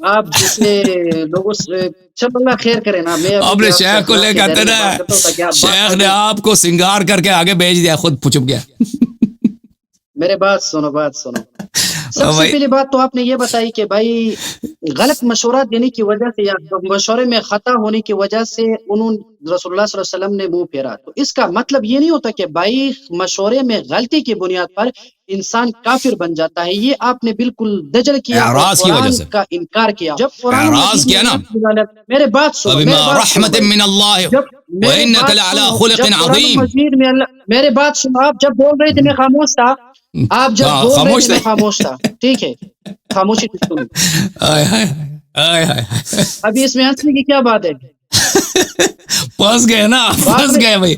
آپ جتنے لوگوں سے چل اللہ خیر کرے نا، میں اپنے شیخ کو لے کے آتے نا، شیخ نے آپ کو سنگار کر کے آگے بھیج دیا، خود چھپ گیا۔ میرے بات سنو، بات سنو۔ سب سے پہلی بات تو آپ نے یہ بتائی کہ بھائی غلط مشورہ دینے کی وجہ سے یا مشورے میں خطا ہونے کی وجہ سے انہوں رسول اللہ صلی اللہ علیہ وسلم نے منہ پھیرا، تو اس کا مطلب یہ نہیں ہوتا کہ بھائی مشورے میں غلطی کی بنیاد پر انسان کافر بن جاتا ہے۔ یہ آپ نے بالکل دجل کیا، اعراض کی وجہ سے کا انکار کیا۔ جب اعراض کیا نا، میرے بات سنو، بما رحمت من اللہ وانک لعلی خلق عظیم، میرے بات سنو، آپ جب بول رہے تھے میں خاموش تھا، آپ جب بول رہے تھے میں خاموش تھا، ٹھیک ہے، خاموشی تھی سنو۔ ابھی اس میں ہنسنے کی کیا بات ہے؟ پھنس گئے نا، پھنس گئے بھائی۔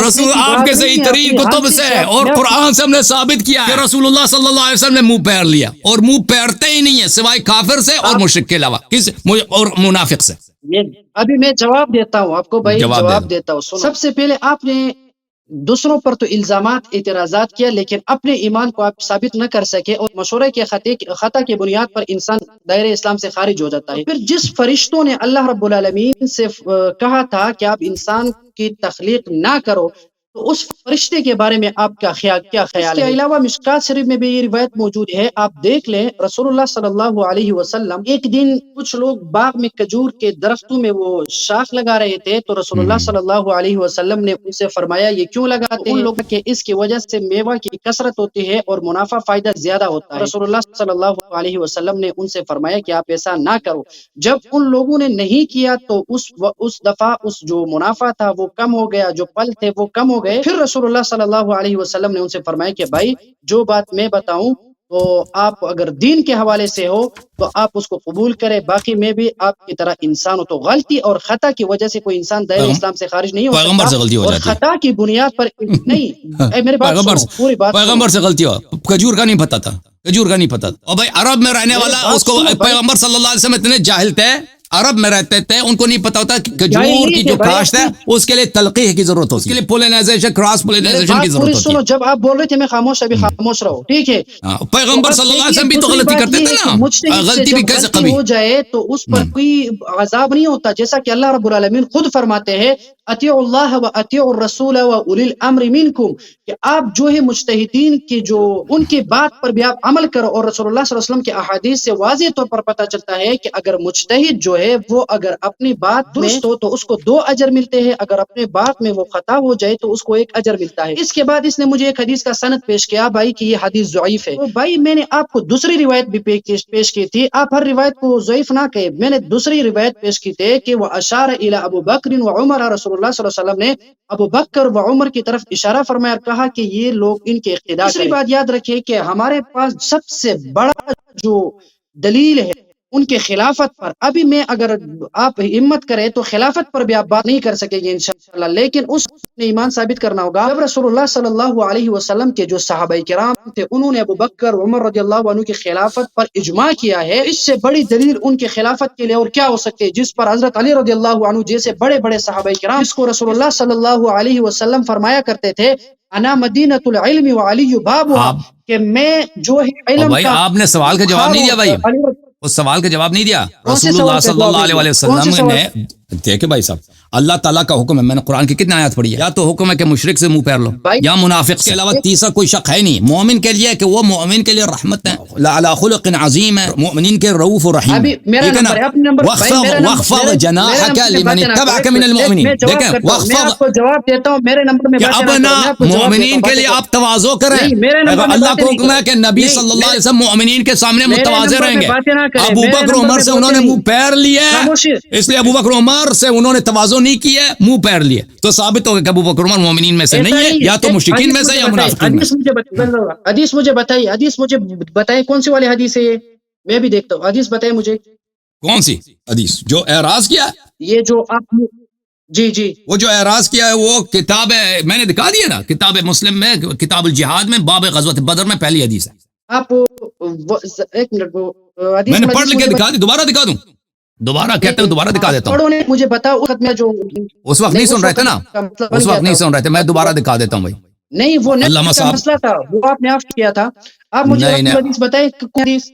رسول آپ کے صحیح ترین کتب سے اور قرآن سے ہم نے ثابت کیا کہ رسول اللہ صلی اللہ علیہ وسلم نے منہ پھیر لیا، اور منہ پھیرتے ہی نہیں ہے سوائے کافر سے اور مشرک کے علاوہ، کس اور منافق سے۔ ابھی میں جواب دیتا ہوں آپ کو بھائی، جواب دیتا ہوں۔ سب سے پہلے آپ نے دوسروں پر تو الزامات اعتراضات کیا، لیکن اپنے ایمان کو آپ ثابت نہ کر سکے، اور مشورے کے خطا کی بنیاد پر انسان دائرہ اسلام سے خارج ہو جاتا ہے۔ پھر جس فرشتوں نے اللہ رب العالمین سے کہا تھا کہ آپ انسان کی تخلیق نہ کرو، تو اس فرشتے کے بارے میں آپ کا کیا خیال ہے؟ اس کے علاوہ مشکات شریف میں بھی یہ روایت موجود ہے، آپ دیکھ لیں، رسول اللہ صلی اللہ علیہ وسلم ایک دن کچھ لوگ باغ میں کھجور کے درختوں میں وہ شاخ لگا رہے تھے، تو رسول اللہ صلی اللہ علیہ وسلم نے ان سے فرمایا یہ کیوں لگاتے ہیں؟ لوگ کہ اس کی وجہ سے میوہ کی کثرت ہوتی ہے اور منافع فائدہ زیادہ ہوتا ہے۔ رسول اللہ صلی اللہ علیہ وسلم نے ان سے فرمایا کہ آپ ایسا نہ کرو۔ جب ان لوگوں نے نہیں کیا تو اس دفعہ اس جو منافع تھا وہ کم ہو گیا، جو پھل تھے وہ کم ہو گئے۔ پھر رسول اللہ صلی اللہ علیہ وسلم نے ان سے فرمایا کہ بھائی جو بات میں بتاؤں تو آپ اگر دین کے حوالے سے ہو تو آپ اس کو قبول کریں، باقی میں بھی آپ کی طرح انسان ہو، تو غلطی اور خطا کی وجہ سے کوئی انسان دائرہ اسلام سے خارج نہیں ہو سکتا، اور خطا کی بنیاد پر نہیں۔ میرے پوری بات، پیغمبر سے غلطی ہو، کھجور کا نہیں پتا تھا، کھجور کا نہیں پتا تھا، اور بھائی عرب میں رہنے والا اس کو پیغمبر صلی اللہ علیہ وسلم اتنے جاہل تھے، عرب میں رہتے تھے، ان کو نہیں پتا ہوتا کہ کھجور کی جو کاشت ہے اس کے لیے تلقیح کی ضرورت ہوتی ہے، اس کے لیے پولینائزیشن، کراس پولینائزیشن کی ضرورت ہوتی ہے۔ جب آپ بول رہے تھے میں خاموش، ابھی خاموش رہو، ٹھیک ہے۔ پیغمبر صلی اللہ علیہ وسلم بھی تو غلطی کرتے تھے نا، غلطی بھی کیسے کبھی ہو جائے تو اس پر کوئی عذاب نہیں ہوتا، جیسا کہ اللہ رب العالمین خود فرماتے ہیں اطیعوا اللہ و اطیعوا الرسول و اولی الامر منکم، کہ آپ جو ہے مجتہدین کی جو ان کی بات پر بھی آپ عمل کرو. اور رسول اللہ صلی اللہ علیہ وسلم کے احادیث سے واضح طور پر پتہ چلتا ہے کہ اگر مجتہد جو ہے وہ اگر اپنی بات درست ہو تو اس کو 2 اجر ملتے ہیں، اگر اپنے بات میں وہ خطا ہو جائے تو اس کو 1 اجر ملتا ہے. اس کے بعد اس نے مجھے ایک حدیث کا سند پیش کیا بھائی کہ یہ حدیث ضعیف ہے. تو بھائی میں نے آپ کو دوسری روایت بھی پیش کی تھی، آپ ہر روایت کو ضعیف نہ کہے. میں نے دوسری روایت پیش کی تھی کہ وہ اشار الی ابو بکر و عمر، رسول اللہ صلی اللہ علیہ وسلم نے ابو بکر و عمر کی طرف اشارہ فرمایا اور کہا کہ یہ لوگ ان کے اقتداء کریں. دوسری بات یاد رکھیں کہ ہمارے پاس سب سے بڑا جو دلیل ہے ان کے خلافت پر، ابھی میں اگر آپ ہمت کریں تو خلافت پر بھی آپ بات نہیں کر سکیں گے انشاءاللہ، لیکن اس نے ایمان ثابت کرنا ہوگا. جب رسول اللہ صلی اللہ علیہ وسلم کے جو صحابہ کرام تھے انہوں نے ابو بکر عمر رضی اللہ عنہ کی خلافت پر اجماع کیا ہے، اس سے بڑی دلیل ان کے خلافت کے لیے اور کیا ہو سکتی ہے، جس پر حضرت علی رضی اللہ عنہ جیسے بڑے بڑے صحابہ کرام، جس کو رسول اللہ صلی اللہ علیہ وسلم فرمایا کرتے تھے انا مدینۃ العلم وعلی بابها، کہ میں جو ہے علم بھائی آپ نے سوال کا جواب نہیں دیا بھائی، اس سوال کا جواب نہیں دیا. رسول اللہ صلی اللہ علیہ وسلم نے دیکھیں بھائی صاحب، اللہ تعالیٰ کا حکم ہے، میں نے قرآن کی کتنے آیات پڑھی ہے، یا تو حکم ہے کہ مشرک سے منہ پھیر لو یا منافق کے علاوہ تیسرا کوئی شک ہے نہیں. مومن کے لیے کہ وہ مومن کے لیے رحمت ہے، لعلی خلق عظیم ہے، مومنین کے رؤوف الرحیم، ٹھیک ہے نا. واخفض جناحک لمن اتبعک من المؤمنین، دیکھیں واخفض، جواب دیتا ہوں میرے نمبر میں، کہ اپنا مومنین کے لیے آپ تواضع کریں. اللہ کو حکم ہے کہ نبی صلی اللہ علیہ وسلم مومنین کے سامنے متواضع رہیں گے. ابو بکر عمر سے انہوں نے منہ پھیر لیا، اس لیے ابو بکر عمر سے انہوں نے تواضع نہیں کیا، منہ پھیر لیے، تو ثابت ہوگا کہ ابو بکر عمر مومنین میں سے نہیں ہے، یا تو مشرکین میں سے یا منافقین میں سے. حدیث مجھے بتائیے کون سی والی حدیث ہے یہ، میں بھی دیکھتا ہوں. حدیث بتائیں مجھے کون سی حدیث جو اعراض کیا، یہ جو آپ جی وہ جو اعراض کیا ہے وہ کتاب ہے، میں نے دکھا دیا نا، کتاب مسلم میں کتاب الجہاد میں باب غزوۃ بدر میں پہلی حدیث ہے. آپ ایک منٹ، میں نے پڑھ کے دکھا دی، دوبارہ دکھا دوں، دوبارہ کہتے ہیں دوبارہ دکھا دیتا ہوں. مجھے بتاؤ جو اس وقت نہیں سن رہے تھے نا، اس وقت نہیں سن رہے تھے، میں دوبارہ دکھا دیتا ہوں بھائی. نہیں وہ مسئلہ تھا، وہ آپ نے آف کیا تھا. آپ مجھے حدیث بتائیں.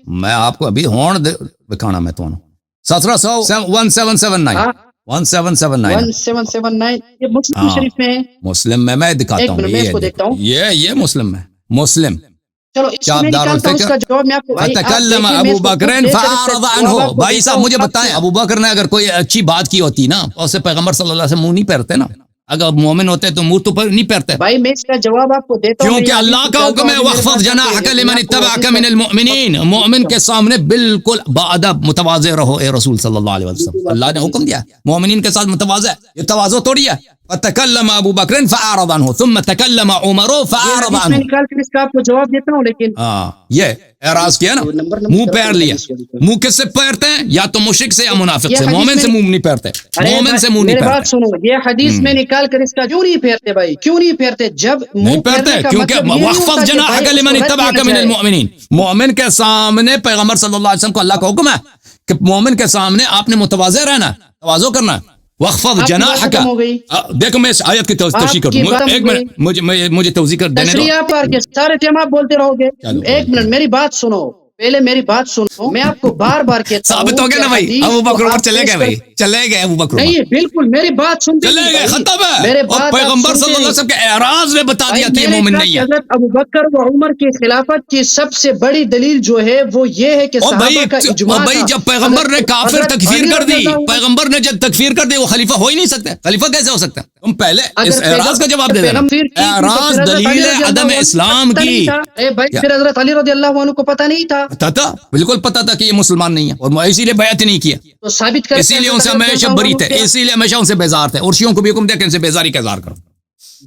میں آپ کو ابھی ہون دکھانا میں تو 1779 1779 یہ مسلم شریف میں ہے، مسلم میں دکھاتا ہوں، یہ مسلم میں، مسلم. چلو فتکلم ابو بکر فاعرض عنہ. بھائی صاحب مجھے بتائیں، ابو بکر نے اگر کوئی اچھی بات کی ہوتی نا، اسے پیغمبر صلی اللہ علیہ وسلم منہ نہیں پھیرتے نا، اگر مومن ہوتے تو منہ تو نہیں پھیرتے. بھائی میں اس کا جواب آپ کو دیتا ہوں، کیونکہ اللہ کا حکم ہے واخفض جناحک لمن اتبعک من المؤمنین، مومن کے سامنے بالکل باادب متواضع رہو اے رسول صلی اللہ علیہ وسلم. اللہ نے حکم دیا مومنین کے ساتھ متواضع، یہ تواضع توڑی ہے. فتکلم ابو بکر فاعرض عنہ ثم تکلم عمر فاعرض عنہ. میں نکال کے اس کا آپ کو جواب دیتا ہوں، لیکن یہ اعراض کیا نا، منہ پھیر لیا. منہ کس سے پھیرتے ہیں؟ یا تو مشرک سے یا منافق سے، مومن سے منہ نہیں پھیرتے، مومن سے منہ نہیں پھیرتے. بات سنو، یہ حدیث میں نکال کر اس کا کیوں نہیں پھیرتے بھائی، کیوں نہیں پھیرتے؟ جب نہیں پھیرتے کیونکہ واخفض جناحک لمن اتبعک من المؤمنین، مومن کے سامنے پیغمبر صلی اللہ علیہ وسلم کو اللہ کا حکم ہے کہ مومن کے سامنے آپ نے متواضع رہنا، تواضع کرنا. واخفض جناحک، دیکھو میں اس آیت کی توضیح کروں، ایک منٹ مجھے توضیح کر دینے دو. سارے ٹائم آپ بولتے رہو گے، ایک منٹ میری بات سنو، پہلے میری بات سنو. میں آپ کو بار بار کہتا ہوں، ثابت ہو گیا نا بھائی، ابو بکر عمر چلے گئے بھائی، چلے گئے ابو بکر عمر. نہیں بالکل میری بات سنتے چلے گئے، ختم ہے. اور پیغمبر صلی اللہ علیہ وسلم کے اعراض نے بتا دیا کہ مومن نہیں ہے. حضرت ابو بکر و عمر کی خلافت کی سب سے بڑی دلیل جو ہے وہ یہ ہے کہ صحابہ کا اجماع تھا. بھائی جب پیغمبر نے کافر تکفیر کر دی، پیغمبر نے جب تکفیر کر دی، وہ خلیفہ ہو ہی نہیں سکتے. خلیفہ کیسے ہو سکتا ہے؟ تم پہلے اس اعراض کا جواب دے دینا. اعراض دلیل ہے عدم اسلام کی. پھر حضرت علی رضی اللہ عنہ کو پتہ نہیں تھا؟ پتہ تھا، بالکل پتہ تھا کہ یہ مسلمان نہیں ہے، اور اسی لیے بیعت نہیں کیا، تو ثابت کر، اسی لیے ان سے ہمیشہ بری تھے، اسی لیے ہمیشہ ان سے بیزار تھے. اور شیعوں کو بھی حکم دیا کہ ان سے بیزاری کا اظہار کرو.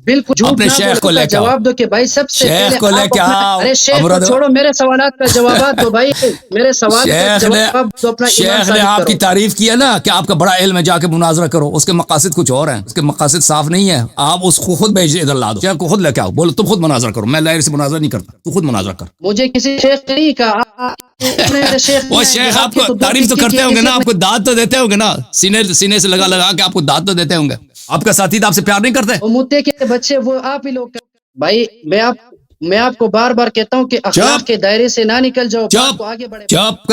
بالکل اپنے شیخ کو لے کے جواب دو کہ بھائی سب سے شیخ کو لے کے آؤ. ارے شیخ کو چھوڑو، میرے سوالات کا جوابات دو بھائی، میرے سوال کا جواب دو. اپنا شیخ نے آپ کی تعریف کی ہے نا کہ آپ کا بڑا علم ہے، جا کے مناظرہ کرو. اس کے مقاصد کچھ اور ہیں، اس کے مقاصد صاف نہیں ہے. آپ اس کو خود بھیج ادھر لا دو، شیخ کو خود لے کے آؤ، بولو تم خود مناظرہ کرو، میں لاہر سے مناظرہ نہیں کرتا، تو خود مناظرہ کر. مجھے کسی شیخ نہیں کہا. وہ شیخ آپ کو تعریف تو کرتے ہوں گے نا، آپ کو داد تو دیتے ہوں گے نا، سینے سے لگا کے آپ کو داد تو دیتے ہوں گے. آپ کا ساتھی آپ سے پیار نہیں کرتے؟ متے کے بچے وہ آپ ہی لوگ. بھائی میں آپ کو بار بار کہتا ہوں کہ اخلاق کے دائرے سے نہ نکل جاؤ، آگے بڑھے. چپ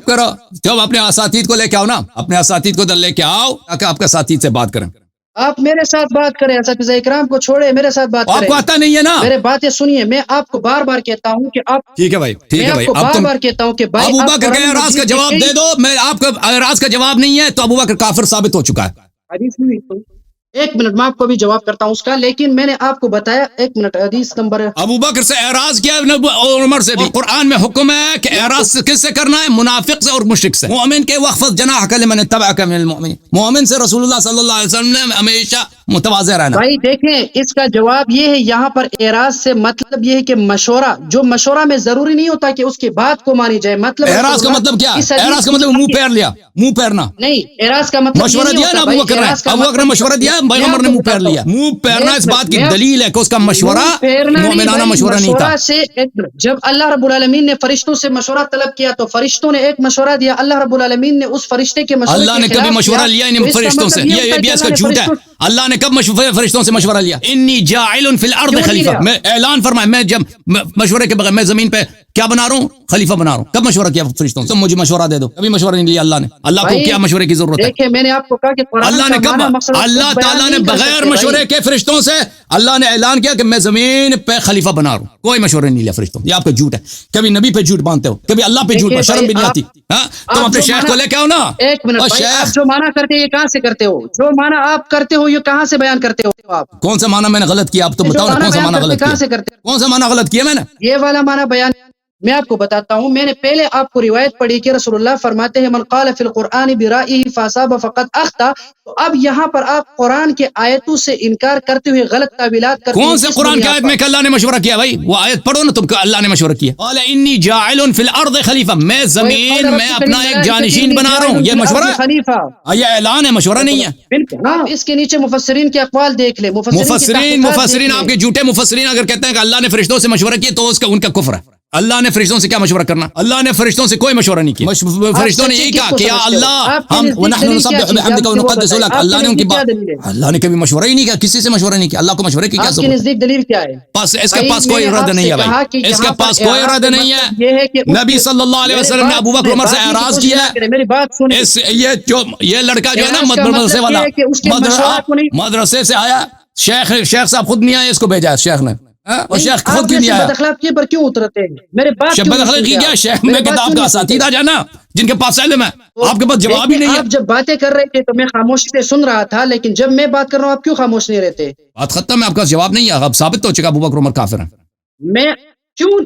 کرو. جب اپنے اساتید کو لے کے آؤ نا، اپنے اساتید کو ادھر لے کے آؤ تاکہ آپ کے اساتید سے بات کریں. آپ میرے ساتھ بات کریں، اساتذہ اکرام کو چھوڑے میرے ساتھ بات آپ کریں. کو آتا نہیں ہے نا. میرے باتیں سنیے، میں آپ کو بار بار کہتا ہوں کہ آپ ٹھیک ہے بھائی، ٹھیک میں ہے آپ بھائی. کو اب بار تم بار کہتا ہوں کہ بھائی ابو آپ بکر کے قرآن اعراض کا مجید جواب دے دو. میں آپ کو اعراض کا جواب نہیں ہے تو ابو بکر کافر ثابت ہو چکا ہے. حدیث نہیں تو ایک منٹ میں آپ کو بھی جواب کرتا ہوں اس کا، لیکن میں نے آپ کو بتایا. ایک منٹ، حدیث نمبر ابو بکر سے اعراض کیا اور عمر سے بھی. قرآن میں حکم ہے کہ اعراض کس سے کرنا ہے؟ منافق سے اور مشرک سے. مومن کے وخفض جناحک لمن اتبعک من المؤمنین. مومن سے رسول اللہ صلی اللہ علیہ وسلم نے ہمیشہ متواضع رہنا. بھائی دیکھیں، اس کا جواب یہ ہے، یہاں پر اعراض سے مطلب یہ ہے کہ مشورہ، جو مشورہ میں ضروری نہیں ہوتا کہ اس کی بات کو مانی جائے. مطلب اعراض کا مطلب کیا ہے؟ اعراض کا مطلب منہ پھیر لیا، منہ پھیرنا. نہیں، اعراض کا مطلب مشورہ دیا نا ابو بکر نے. ابو بکر نے مشورہ دیا، پیغمبر نے منہ پھیر لیا. منہ پھیرنا اس بات کی دلیل ہے کہ اس کا مشورہ مومنانہ مشورہ نہیں تھا. سے جب اللہ رب العالمین نے فرشتوں سے مشورہ طلب کیا تو فرشتوں نے ایک مشورہ دیا، اللہ رب العالمین نے اس فرشتے کے مشورے اللہ نے کبھی مشورہ لیا ان فرشتوں سے؟ یہ بھی اس کا جھوٹ ہے. اللہ نے کب فرشتوں سے مشورہ لیا؟ انی جاعل فی الارض خلیفہ. میں اعلان فرمایا، میں جب مشورے کے بغیر میں زمین پہ کیا بنا رہا ہوں؟ خلیفہ بنا رہا ہوں. کب مشورہ کیا فرشتوں سے؟ مجھے مشورہ دے دو. کبھی مشورہ نہیں لیا اللہ نے. اللہ کو کیا مشورے کی ضرورت ہے؟ دیکھیں میں نے آپ کو کہا کہ اللہ نے کب، اللہ تعالیٰ نے بغیر مشورے کے فرشتوں سے اللہ نے اعلان کیا کہ میں زمین پہ خلیفہ بنا رہا ہوں. کوئی مشورہ نہیں لیا فرشتوں. یہ آپ کا جھوٹ ہے. کبھی نبی پہ جھوٹ باندھتے ہو، کبھی اللہ پہ جھوٹ. شرم بھی نہیں آتی. تم اپنے شیخ کو لے کے آؤ نا. ایک منٹ، آپ جو مانا کرتے ہیں یہ کہاں سے کرتے ہو؟ جو مانا آپ کرتے ہو یہ کہاں سے بیان کرتے ہو آپ؟ کون سا مانا میں نے غلط کیا؟ آپ تو بتاؤ نا کون سا مانا غلط کیا؟ کون سا مانا غلط کیا میں نے؟ یہ والا مانا بیان میں آپ کو بتاتا ہوں. میں نے پہلے آپ کو روایت پڑھی کہ رسول اللہ فرماتے ہیں من قال فی القرآن برائه فاصاب فقد اخطا. تو اب یہاں پر آپ قرآن کے آیتوں سے انکار کرتے ہوئے غلط تعویلات کرتے ہیں. کون سے قرآن کی آیت میں کہ اللہ نے مشورہ کیا؟ بھائی وہ آیت پڑھو نا تم کو. اللہ نے مشورہ کیا، قال انی جاعل فی الارض خلیفہ. میں زمین میں اپنا ایک جانشین بنا رہا ہوں. یہ مشورہ خلیفہ، یہ اعلان ہے، مشورہ نہیں ہے. بالکل. اس کے نیچے مفسرین کے اقوال دیکھ لیں. مفسرین آپ کے جھوٹے مفسرین اگر کہتے ہیں کہ اللہ نے فرشتوں سے مشورہ کیا تو اس کا ان کا کفر ہے. اللہ نے فرشتوں سے کیا مشورہ کرنا؟ اللہ نے فرشتوں سے کوئی مشورہ نہیں کیا. فرشتوں نے یہی کہا کہ یا اللہ ہم ونحن نسبح بحمدک ونقدس لک. اللہ نے ان کی بات، اللہ نے کبھی مشورہ ہی نہیں کیا، کسی سے مشورہ نہیں کیا. اللہ کو مشورے کی کیا ضرورت ہے؟ نزدیک دلیل کیا ہے؟ بس اس کے پاس کوئی ارادہ نہیں ہے بھائی. اس کے پاس کوئی ارادہ نہیں ہے. نبی صلی اللہ علیہ وسلم نے ابو بکر عمر سے اعراض کیا ہے. میری بات سنیں. یہ لڑکا جو ہے نا مدرسے والا، مدرسے سے آیا، شیخ صاحب خود نہیں آیا، اس کو بھیجا ہے شیخ نے. اور شیخ خود کیوں نہیں آیا؟ بداخلاقی پر کیوں اترتے ہیں؟ میرے بات بداخلاقی کیا؟ شیخ میں کتاب کا اساتذہ جانا جن کے پاس علم ہے، آپ کے پاس جواب ہی نہیں ہے. آپ جب باتیں کر رہے تھے تو میں خاموشی سے سن رہا تھا، لیکن جب میں بات کر رہا ہوں آپ کیوں خاموش نہیں رہتے؟ بات ختم ہے، آپ کا جواب نہیں ہے. اب ثابت ہو چکا ابو بکر عمر کافر ہیں. میں کیوں؟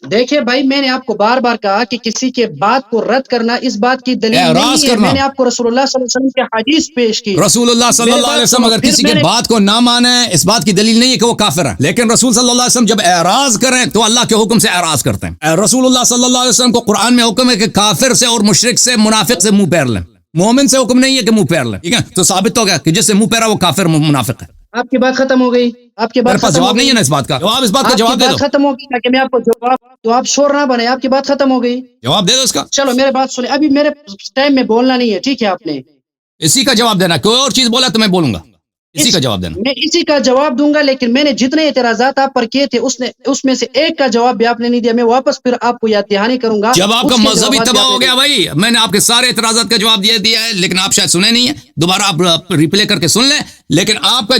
دیکھیں بھائی، میں نے آپ کو بار بار کہا کہ کسی کے بات کو رد کرنا اس بات کی دلیل نہیں ہے. میں نے آپ کو رسول اللہ صلی اللہ علیہ وسلم کی حدیث پیش کی. رسول اللہ صلی اللہ علیہ وسلم اگر کسی کے بات کو نہ مانے اس بات کی دلیل نہیں ہے کہ وہ کافر ہے. لیکن رسول صلی اللہ علیہ وسلم جب اعراض کریں تو اللہ کے حکم سے اعراض کرتے ہیں. رسول اللہ صلی اللہ علیہ وسلم کو قرآن میں حکم ہے کہ کافر سے اور مشرک سے، منافق سے منہ پھیر لیں. مومن سے حکم نہیں ہے کہ منہ پھیر لیں. ٹھیک ہے، تو ثابت ہو گیا کہ جس سے منہ پھیرا وہ کافر منافق ہے. آپ کی بات ختم ہو گئی. آپ کے میرے پاس جواب نہیں ہے نا اس بات کا. جواب اس بات کا جواب دے دو. ختم ہو گئی تاکہ میں آپ کو جواب تو آپ شور نہ بنے. آپ کی بات ختم ہو گئی، جواب دے دو اس کا. چلو میرے بات سنیں. ابھی میرے ٹائم میں بولنا نہیں ہے، ٹھیک ہے؟ آپ نے اسی کا جواب دینا. کوئی اور چیز بولا تو میں بولوں گا. اسی کا جواب دینا. میں اسی کا جواب دوں گا، لیکن میں نے جتنے اعتراضات آپ پر کیے تھے اس میں سے ایک کا جواب بھی آپ نے نہیں دیا. میں واپس پھر آپ کو یاد دہانی کروں گا. جب آپ کا مذہبی تباہ ہو گیا بھائی، میں نے آپ کے سارے اعتراضات کا جواب دیا ہے، لیکن آپ شاید سنے نہیں ہے. دوبارہ آپ ریپلے کر کے سن لیں. لیکن آپ کا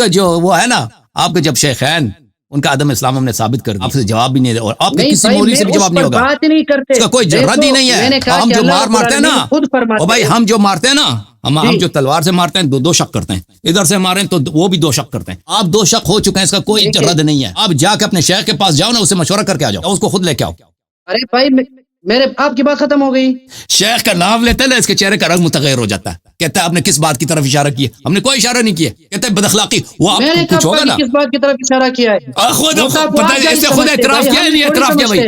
جو وہ ہے نا، آپ کے جب شیخین ان کا عدم اسلام ہم نے ثابت کر دیا، آپ سے جواب بھی نہیں دے، اور آپ کے کسی مولوی سے بھی جواب نہیں ہوگا. بات نہیں کرتے، اس کا کوئی رد ہی نہیں ہے. ہم جو مارتے ہیں نا، اور بھائی ہم جو مارتے ہیں نا، ہم جو تلوار سے مارتے ہیں دو شک کرتے ہیں. ادھر سے ماریں تو وہ بھی دو شک کرتے ہیں. آپ دو شک ہو چکے ہیں، اس کا کوئی رد نہیں ہے. آپ جا کے اپنے شیخ کے پاس جاؤ نا، اسے مشورہ کر کے آ جاؤ، اس کو خود لے کے آؤ. ارے بھائی میرے آپ کی بات ختم ہو گئی. شیخ کا نام لیتے نا، اس کے چہرے کا رنگ متغیر ہو جاتا ہے. کہتا ہے آپ نے کس بات کی طرف اشارہ کیا؟ ہم نے کوئی اشارہ نہیں کیا. کہتا ہے بد اخلاقی. وہ آپ کو کچھ ہوگا نا، کس بات کی طرف اشارہ کیا ہے؟ خود اعتراف کیا ہے، نہیں اعتراف کیا بھائی.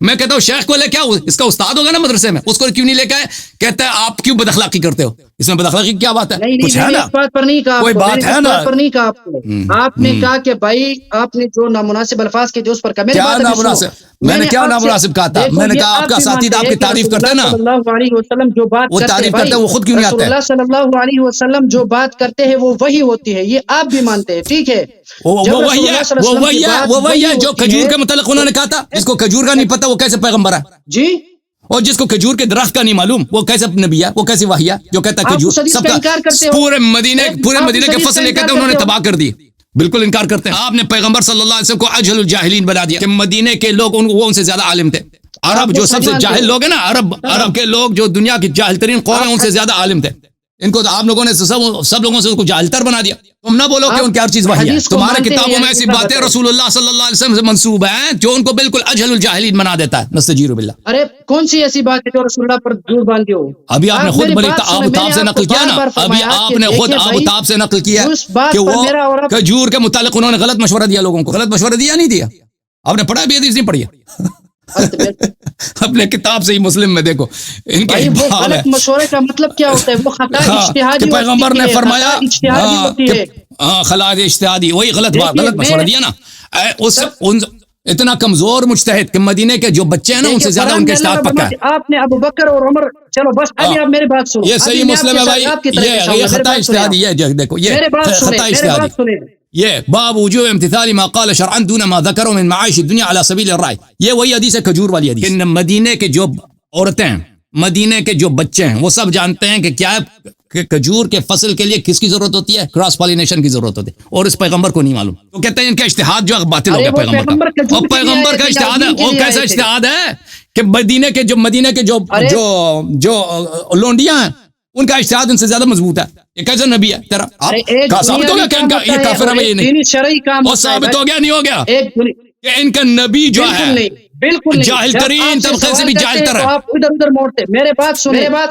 میں کہتا ہوں شیخ کو لے کے آؤ، اس کا استاد ہوگا نا مدرسے میں، اس کو کیوں نہیں لے کے آئے؟ کہتا ہے آپ کیوں بد اخلاقی کرتے ہو؟ اس میں بد اخلاقی کیا بات ہے؟ کچھ ہے نا، اس بات پر نہیں کہا. کوئی بات ہے نا، پر نہیں کہا آپ کو. آپ نے کہا کہ بھائی آپ نے جو نامناسب الفاظ کے اس پر کہا. کیا نامناسب؟ میں نے کیا نامناسب کہا تھا؟ میں نے کہا آپ کا اساتذہ آپ کی تعریف کرتے ہیں نا، وہ تعریف کرتے ہیں، وہ خود کیوں نہیں آتے؟ اللہ صلی اللہ علیہ وسلم جو بات کرتے ہیں وہ وہی ہوتی ہے، یہ آپ بھی مانتے ہیں، ٹھیک ہے؟ وہ وہی ہے جو کھجور کے متعلق انہوں نے کہا تھا. جس کو کھجور کا نہیں پتا وہ کیسے پیغمبر ہے؟ جی اور جس کو کھجور کے درخت کا نہیں معلوم وہ کیسے نبی ہے، وہ کیسی وحی ہے جو کہتا ہے آپ کھجور اس حدیث سب کا کا انکار کرتے ہو؟ پورے مدینے کے فصل لے کہتے ہیں انہوں نے تباہ کر دی، بالکل انکار کرتے ہیں۔ آپ نے پیغمبر صلی اللہ علیہ وسلم کو اجہل الجاہلین بنا دیا کہ مدینے کے لوگ وہ ان سے زیادہ عالم تھے۔ عرب جو سب سے جاہل لوگ ہیں نا، عرب کے لوگ جو دنیا کی جاہل ترین قوم ہیں ان سے زیادہ عالم تھے، ان کو آپ لوگوں نے سب لوگوں سے ان کو جاہل تر بنا دیا۔ تم نہ بولو کہ ان کی ہر چیز وحی ہے، تمہارے کتابوں میں ایسی باتیں رسول اللہ صلی اللہ علیہ وسلم سے منسوب ہیں جو ان کو بالکل اجہل الجاہلین بنا دیتا ہے۔ نستجیر باللہ۔ ارے کون سی ایسی بات ہے جو رسول اللہ پر جھوٹ باندھتے ہو؟ ابھی آپ نے خود بڑی آب سے نقل کیا نا، ابھی آپ نے خود آب سے نقل کیا کہ وہ کھجور کے متعلق انہوں نے غلط مشورہ دیا لوگوں کو، غلط مشورہ دیا نہیں دیا؟ آپ نے پڑھا بھی حدیث نہیں پڑھی ہے؟ اپنے کتاب سے ہی مسلم میں دیکھو ان کے غلط مشورے کا مطلب کیا ہوتا ہے؟ وہ خطا اجتہادی، پیغمبر نے فرمایا خلاف اجتہادی، وہی غلط مشورہ دیا نا۔ اتنا کمزور مجتہد کہ مدینے کے جو بچے ہیں نا ان سے زیادہ ان کا اجتہاد پکا ہے۔ آپ نے ابو بکر اور عمر، چلو بس ابھی آپ میری بات سنو، یہ صحیح مسلم ہے بھائی، یہ خطا اجتہادی، یہ دیکھو یہ خطا اجتہادی، یہ باب وجوب امتثال ما قال شرعا دون ما ذكروا من معاش الدنيا على سبيل الرعي، یہ وہی حدیث ہے کھجور والی حدیث۔ کہ مدینے کے جو عورتیں ہیں، مدینے کے جو بچے ہیں، وہ سب جانتے ہیں کہ کیا ہے کہ کھجور کے فصل کے لیے کس کی ضرورت ہوتی ہے؟ کراس پالینیشن کی ضرورت ہوتی ہے، اور اس پیغمبر کو نہیں معلوم۔ تو کہتے ہیں ان کا اجتہاد جو باطل ہو گیا پیغمبر کا، اور پیغمبر کا اجتہاد ہے، وہ کیسا اجتہاد ہے کہ مدینے کے جو لونڈیاں ہیں ان کا اجتہاد ان سے زیادہ مضبوط ہے۔ یہ کیسا نبی ہے تیرا؟ آپ ثابت ہو گیا کہ ان کا یہ کافر ہے؟ یہ نہیں، اور ثابت ہو گیا نہیں ہو گیا کہ ان کا نبی جو ہے بالکل جاہل ترین طبقے سے بھی جاہل تر ہے۔ آپ ادھر ادھر موڑتے، میرے بات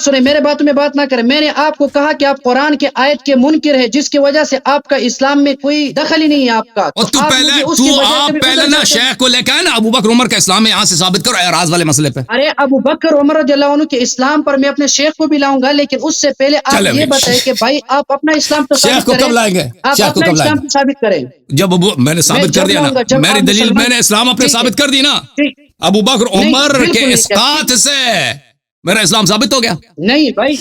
سنیں، میرے باتوں میں بات نہ کریں۔ میں نے آپ کو کہا کہ آپ قرآن کے آیت کے منکر ہے، جس کی وجہ سے آپ کا اسلام میں کوئی دخل ہی نہیں ہے آپ کا۔ اور تو پہلے نا شیخ کو لے کے نا ابو بکر عمر کا اسلام یہاں سے ثابت کرو اعراض والے مسئلے پہ۔ ارے ابو بکر عمر رضی اللہ عنہ کے اسلام پر میں اپنے شیخ کو بھی لاؤں گا، لیکن اس سے پہلے آپ یہ بتائیں کہ بھائی آپ اپنا اسلام تو شیخ کو کب لائیں گے؟ آپ اپنا اسلام تو ثابت کریں۔ جب میں نے ثابت کر دیا نا، میری دلیل میں نے اسلام اپنے ثابت کر دی نا، ابو بکر عمر کے اسقاط سے میرا اسلام ثابت ہو گیا۔ نہیں بھائی،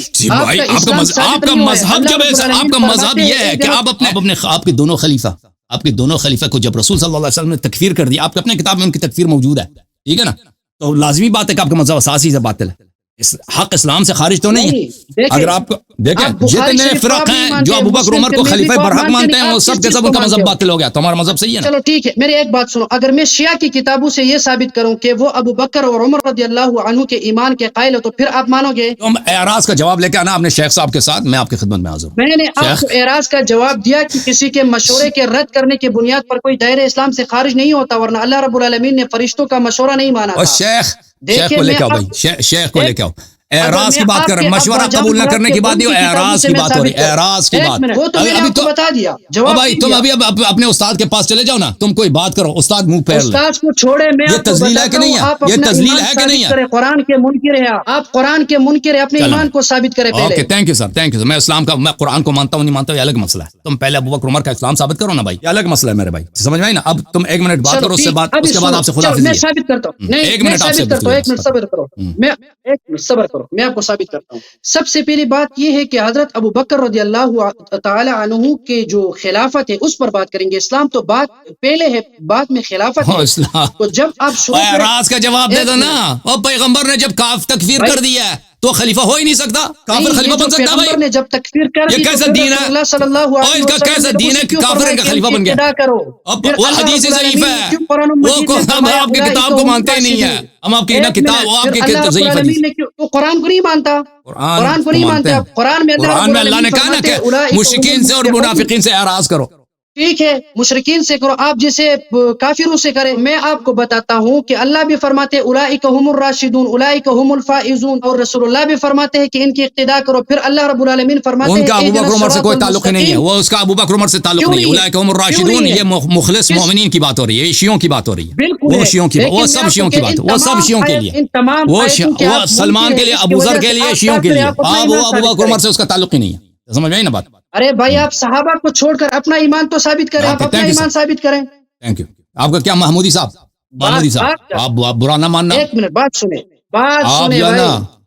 آپ کا مذہب جب آپ کا مذہب یہ ہے کہ آپ کے دونوں خلیفہ کو جب رسول صلی اللہ علیہ وسلم نے تکفیر کر دی، آپ کے اپنے کتاب میں ان کی تکفیر موجود ہے، ٹھیک ہے نا، تو لازمی بات ہے کہ آپ کا مذہب اساسی سے باطل ہے، حق اسلام سے خارج تو نہیں ہے۔ اگر آپ دیکھیں جتنے فرق ہیں جو ابو بکر عمر کو خلیفہ برحق مانتے ہیں، وہ سب کے سب ان کا مذہب باطل ہو گیا، تو ہمارا مذہب صحیح ہے نا۔ چلو ٹھیک ہے، میری ایک بات سنو، اگر میں شیعہ کی کتابوں سے یہ ثابت کروں کہ وہ ابو بکر اور عمر رضی اللہ عنہ کے ایمان کے قائل ہو، تو پھر آپ مانو گے؟ تم اعراض کا جواب لے کے آنا اپنے شیخ صاحب کے ساتھ، میں آپ کی خدمت میں حاضر ہوں۔ میں نے آپ کو اعراض کا جواب دیا کہ کسی کے مشورے کے رد کرنے کی بنیاد پر کوئی دائرہ اسلام سے خارج نہیں ہوتا، ورنہ اللہ رب العالمین نے فرشتوں کا مشورہ نہیں مانا۔ اور شیخ کو لے کے آؤ بھائی، شیخ کو لے کے آؤ۔ اعراض کی بات کر رہے ہیں، مشورہ قبول نہ کرنے کی بات نہیں، اعراض کی بات ہو رہی ہے، اعراض کی بات۔ وہ تو میں نے آپ کو بتا دیا، جواب بھائی تم ابھی اپنے استاد کے پاس چلے جاؤ نا، تم کوئی بات کرو، استاد منہ پھیر لے۔ استاد کو چھوڑے، میں یہ تذلیل ہے کہ نہیں ہے؟ یہ تذلیل ہے کہ نہیں ہے؟ قرآن کے منکر ہیں آپ، قرآن کے منکر ہیں، اپنے ایمان کو ثابت کریں پہلے۔ Okay, thank you sir, thank you sir. میں اسلام کا، میں قرآن کو مانتا ہوں نہیں مانتا ہوں، یہ الگ مسئلہ ہے۔ تم پہلے ابو بکر عمر کا اسلام ثابت کرو نا بھائی، یہ الگ مسئلہ ہے میرے بھائی، سمجھ میں آئی نا؟ اب تم ایک منٹ بات کرو، اس کے بعد آپ سے خدا حافظ۔ میں ثابت کرتا ہوں، ایک منٹ آپ سے ایک منٹ صبر کرو، میں آپ کو ثابت کرتا ہوں۔ سب سے پہلی بات یہ ہے کہ حضرت ابو بکر رضی اللہ تعالی عنہ کے جو خلافت ہے اس پر بات کریں گے۔ اسلام تو بات پہلے ہے، بعد میں خلافت ہے۔ تو جب آپ اعراض کا جواب دے دو نا، اور پیغمبر نے جب تکفیر کر دیا ہے تو خلیفہ ہو ہی نہیں سکتا، کافر خلیفہ بن سکتا بھائی؟ نے جب تکفیر کر دی، یہ کیسا دین ہے؟ اللہ صلی اللہ علیہ وسلم کا کیسا دین ہے کہ کافر کا خلیفہ بن گیا؟ وہ حدیث ضعیف ہے، وہ ہم آپ کی کتاب کو مانتے ہی نہیں ہے، ہم آپ کی کتاب، وہ آپ کی ضعیف حدیث۔ تو قرآن کو نہیں مانتا، قرآن کو نہیں مانتا۔ قرآن میں اللہ نے کہا نا کہ مشرکین سے اور منافقین سے اعراض کرو، ٹھیک ہے، مشرکین سے کرو، آپ جیسے کافروں سے کریں۔ میں آپ کو بتاتا ہوں کہ اللہ بھی فرماتے اولئک هم الراشدون اولئک هم الفائزون، اور رسول اللہ بھی فرماتے ہیں کہ ان کی اقتداء کرو۔ پھر اللہ رب العالمین فرماتے ہیں ان کا ابو بکر عمر سے کوئی تعلق نہیں ہے، وہ اس کا ابو بکر عمر سے تعلق نہیں ہے۔ اولئک هم الراشدون یہ مخلص مومنین کی بات ہو رہی ہے، یہ شیعوں کی بات ہو رہی ہے، وہ شیعوں کی بات، وہ سب شیعوں کی بات، وہ سب شیعوں کے لیے، وہ سلمان کے لیے، ابو ذر کے لیے، شیعوں کے لیے، وہ ابو بکر عمر سے اس کا تعلق ہی نہیں ہے، سمجھ میں آئی نا بات؟ ارے بھائی آپ صحابہ کو چھوڑ کر اپنا ایمان تو ثابت کریں، آپ اپنا ایمان ثابت کریں۔ Thank you. آپ کا کیا محمودی صاحب، محمودی صاحب، آپ برا نہ ماننا۔ ایک منٹ بات سنیں،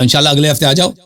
انشاءاللہ اگلے ہفتے آ جاؤ. وہ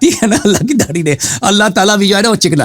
ٹھیک ہے نا, اللہ کی داڑھی نہیں. اللہ تعالیٰ بھی جو ہے نا وہ چکنا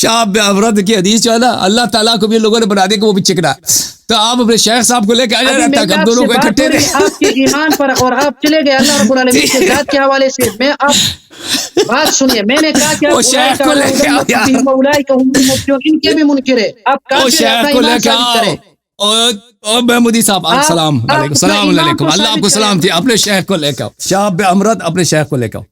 شاہ امرد کی حدیث جو ہے نا اللہ تعالیٰ کو بھی لوگوں نے بنا دیا کہ وہ بھی چکنا. تو آپ اپنے شیخ صاحب کو لے کے آ جائے ابھی رہتا میری ہے, ہم آپ دونوں سے کو بات اکٹھے ہو رہی ہے آپ کے ایمان پر اور آپ چلے گئے اللہ رب العالمین کے ذات کے حوالے سے. میں آپ بات سنیے میں نے کہا کہ وہ آپ شیخ کو لے کے آؤ یار, ان کے بھی منکر ہے. آپ وہ کافر ہیں, شیخ اپنا کو لے ایمان کے ثابت آؤ. کریں. او محمودی صاحب السلام علیکم, اپنا السلام ایمان علیکم, کو اللہ آپ ثابت کو کریں. سلام تھی. اپنے شیخ کو لے کے آؤ, شاہ امرد اپنے شیخ کو لے کے آؤ.